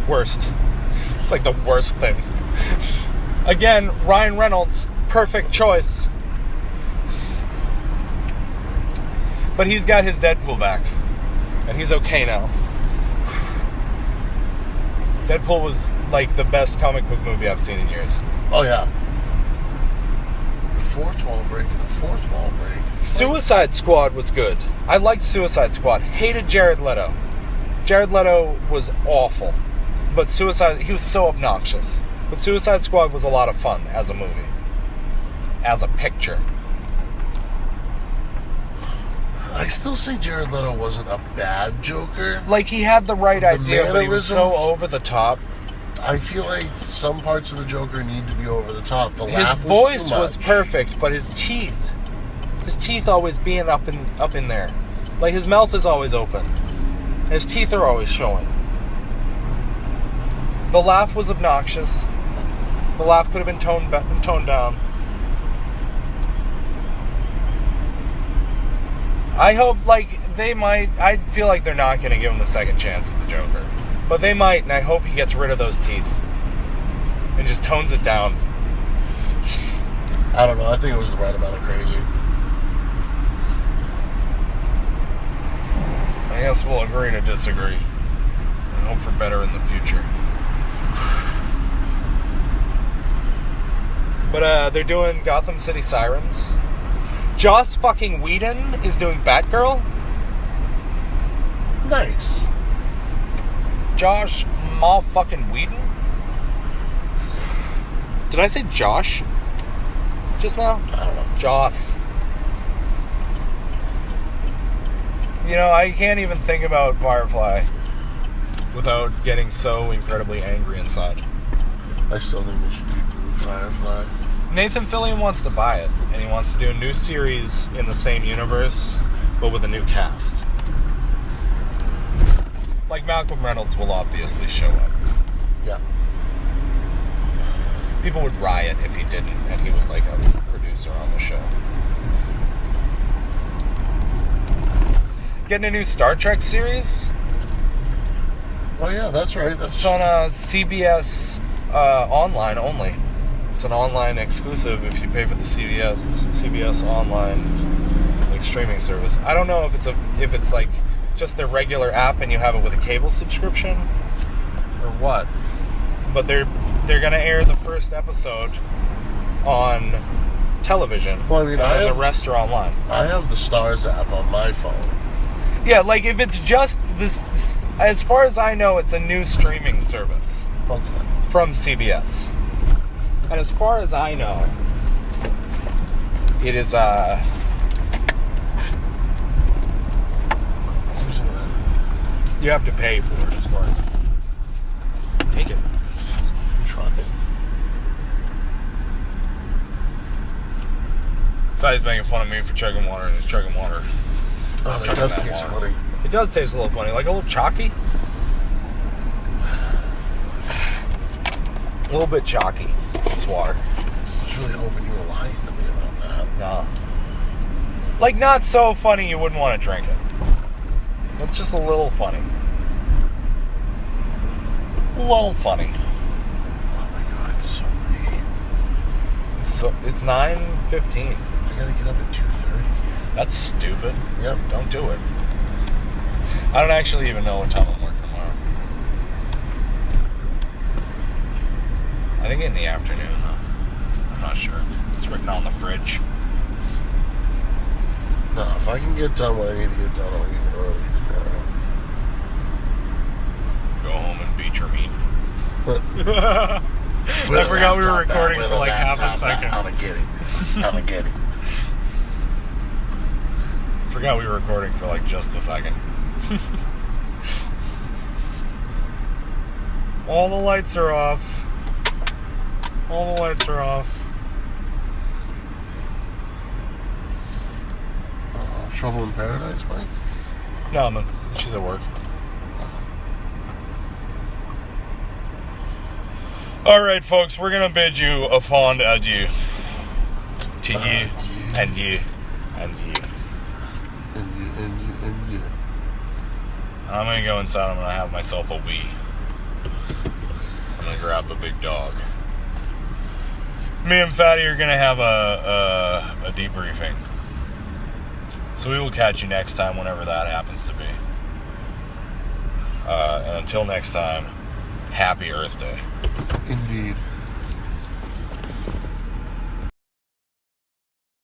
worst. It's like the worst thing." Again, Ryan Reynolds, perfect choice. But he's got his Deadpool back, and he's okay now. Deadpool was like the best comic book movie I've seen in years. Oh yeah. Fourth wall break. Suicide Squad was good. I liked Suicide Squad. Hated Jared Leto. Jared Leto was awful. But he was so obnoxious. But Suicide Squad was a lot of fun as a movie. As a picture. I still say Jared Leto wasn't a bad Joker. Like, he had the right idea, but he was so over the top. I feel like some parts of the Joker need to be over the top. The His laugh voice too much. was perfect, but his teeth always being up in there. Like, his mouth is always open. And his teeth are always showing. The laugh was obnoxious. The laugh could have been toned down. I hope, I feel like they're not going to give him the second chance as the Joker. But they might, and I hope he gets rid of those teeth. And just tones it down. I don't know, I think it was the right amount of crazy. I guess we'll agree to disagree. And hope for better in the future. But they're doing Gotham City Sirens. Joss fucking Whedon is doing Batgirl. Nice. Josh fucking Whedon? Did I say Josh just now? I don't know. Joss. You know, I can't even think about Firefly without getting so incredibly angry inside. I still think we should reboot Firefly. Nathan Fillion wants to buy it, and he wants to do a new series in the same universe, but with a new cast. Like, Malcolm Reynolds will obviously show up. Yeah. People would riot if he didn't, and he was like a producer on the show. Getting a new Star Trek series. Oh yeah, that's right. It's on CBS online only. It's an online exclusive if you pay for the CBS online streaming service. I don't know if it's like just their regular app and you have it with a cable subscription or what. But they're gonna air the first episode on television. Well, I mean, and the rest are online. I have the Stars app on my phone. Yeah, like if it's just this, as far as I know, it's a new streaming service. Okay. From CBS. And as far as I know, it is you have to pay for it as far as take it. Try it. Guy's making fun of me for chugging water, and he's chugging water. Oh, that does taste funny. It does taste a little funny, like a little chalky. A little bit chalky, this water. I was really hoping you were lying to me about that. No. Like, not so funny you wouldn't want to drink it. But just a little funny. Well, funny. Oh my god, it's so late. It's 9:15. I gotta get up at 2:30. That's stupid. Yep. Don't do it. I don't actually even know what time I'm working tomorrow. I think in the afternoon, though. I'm not sure. It's written on the fridge. No, if I can get done what I need to get done, I'll leave early tomorrow. Go home and beat your meat. I I forgot we were recording for like half a second. I'm a get it. Forgot we were recording for like just a second. All the lights are off. All the lights are off. Trouble in Paradise, Mike? No, man. She's at work. Alright, folks, we're going to bid you a fond adieu. To you, and you, and you. And you. I'm going to go inside. I'm going to have myself a wee. I'm going to grab the big dog. Me and Fatty are going to have a debriefing. So we will catch you next time, whenever that happens to be. And until next time, happy Earth Day. Indeed.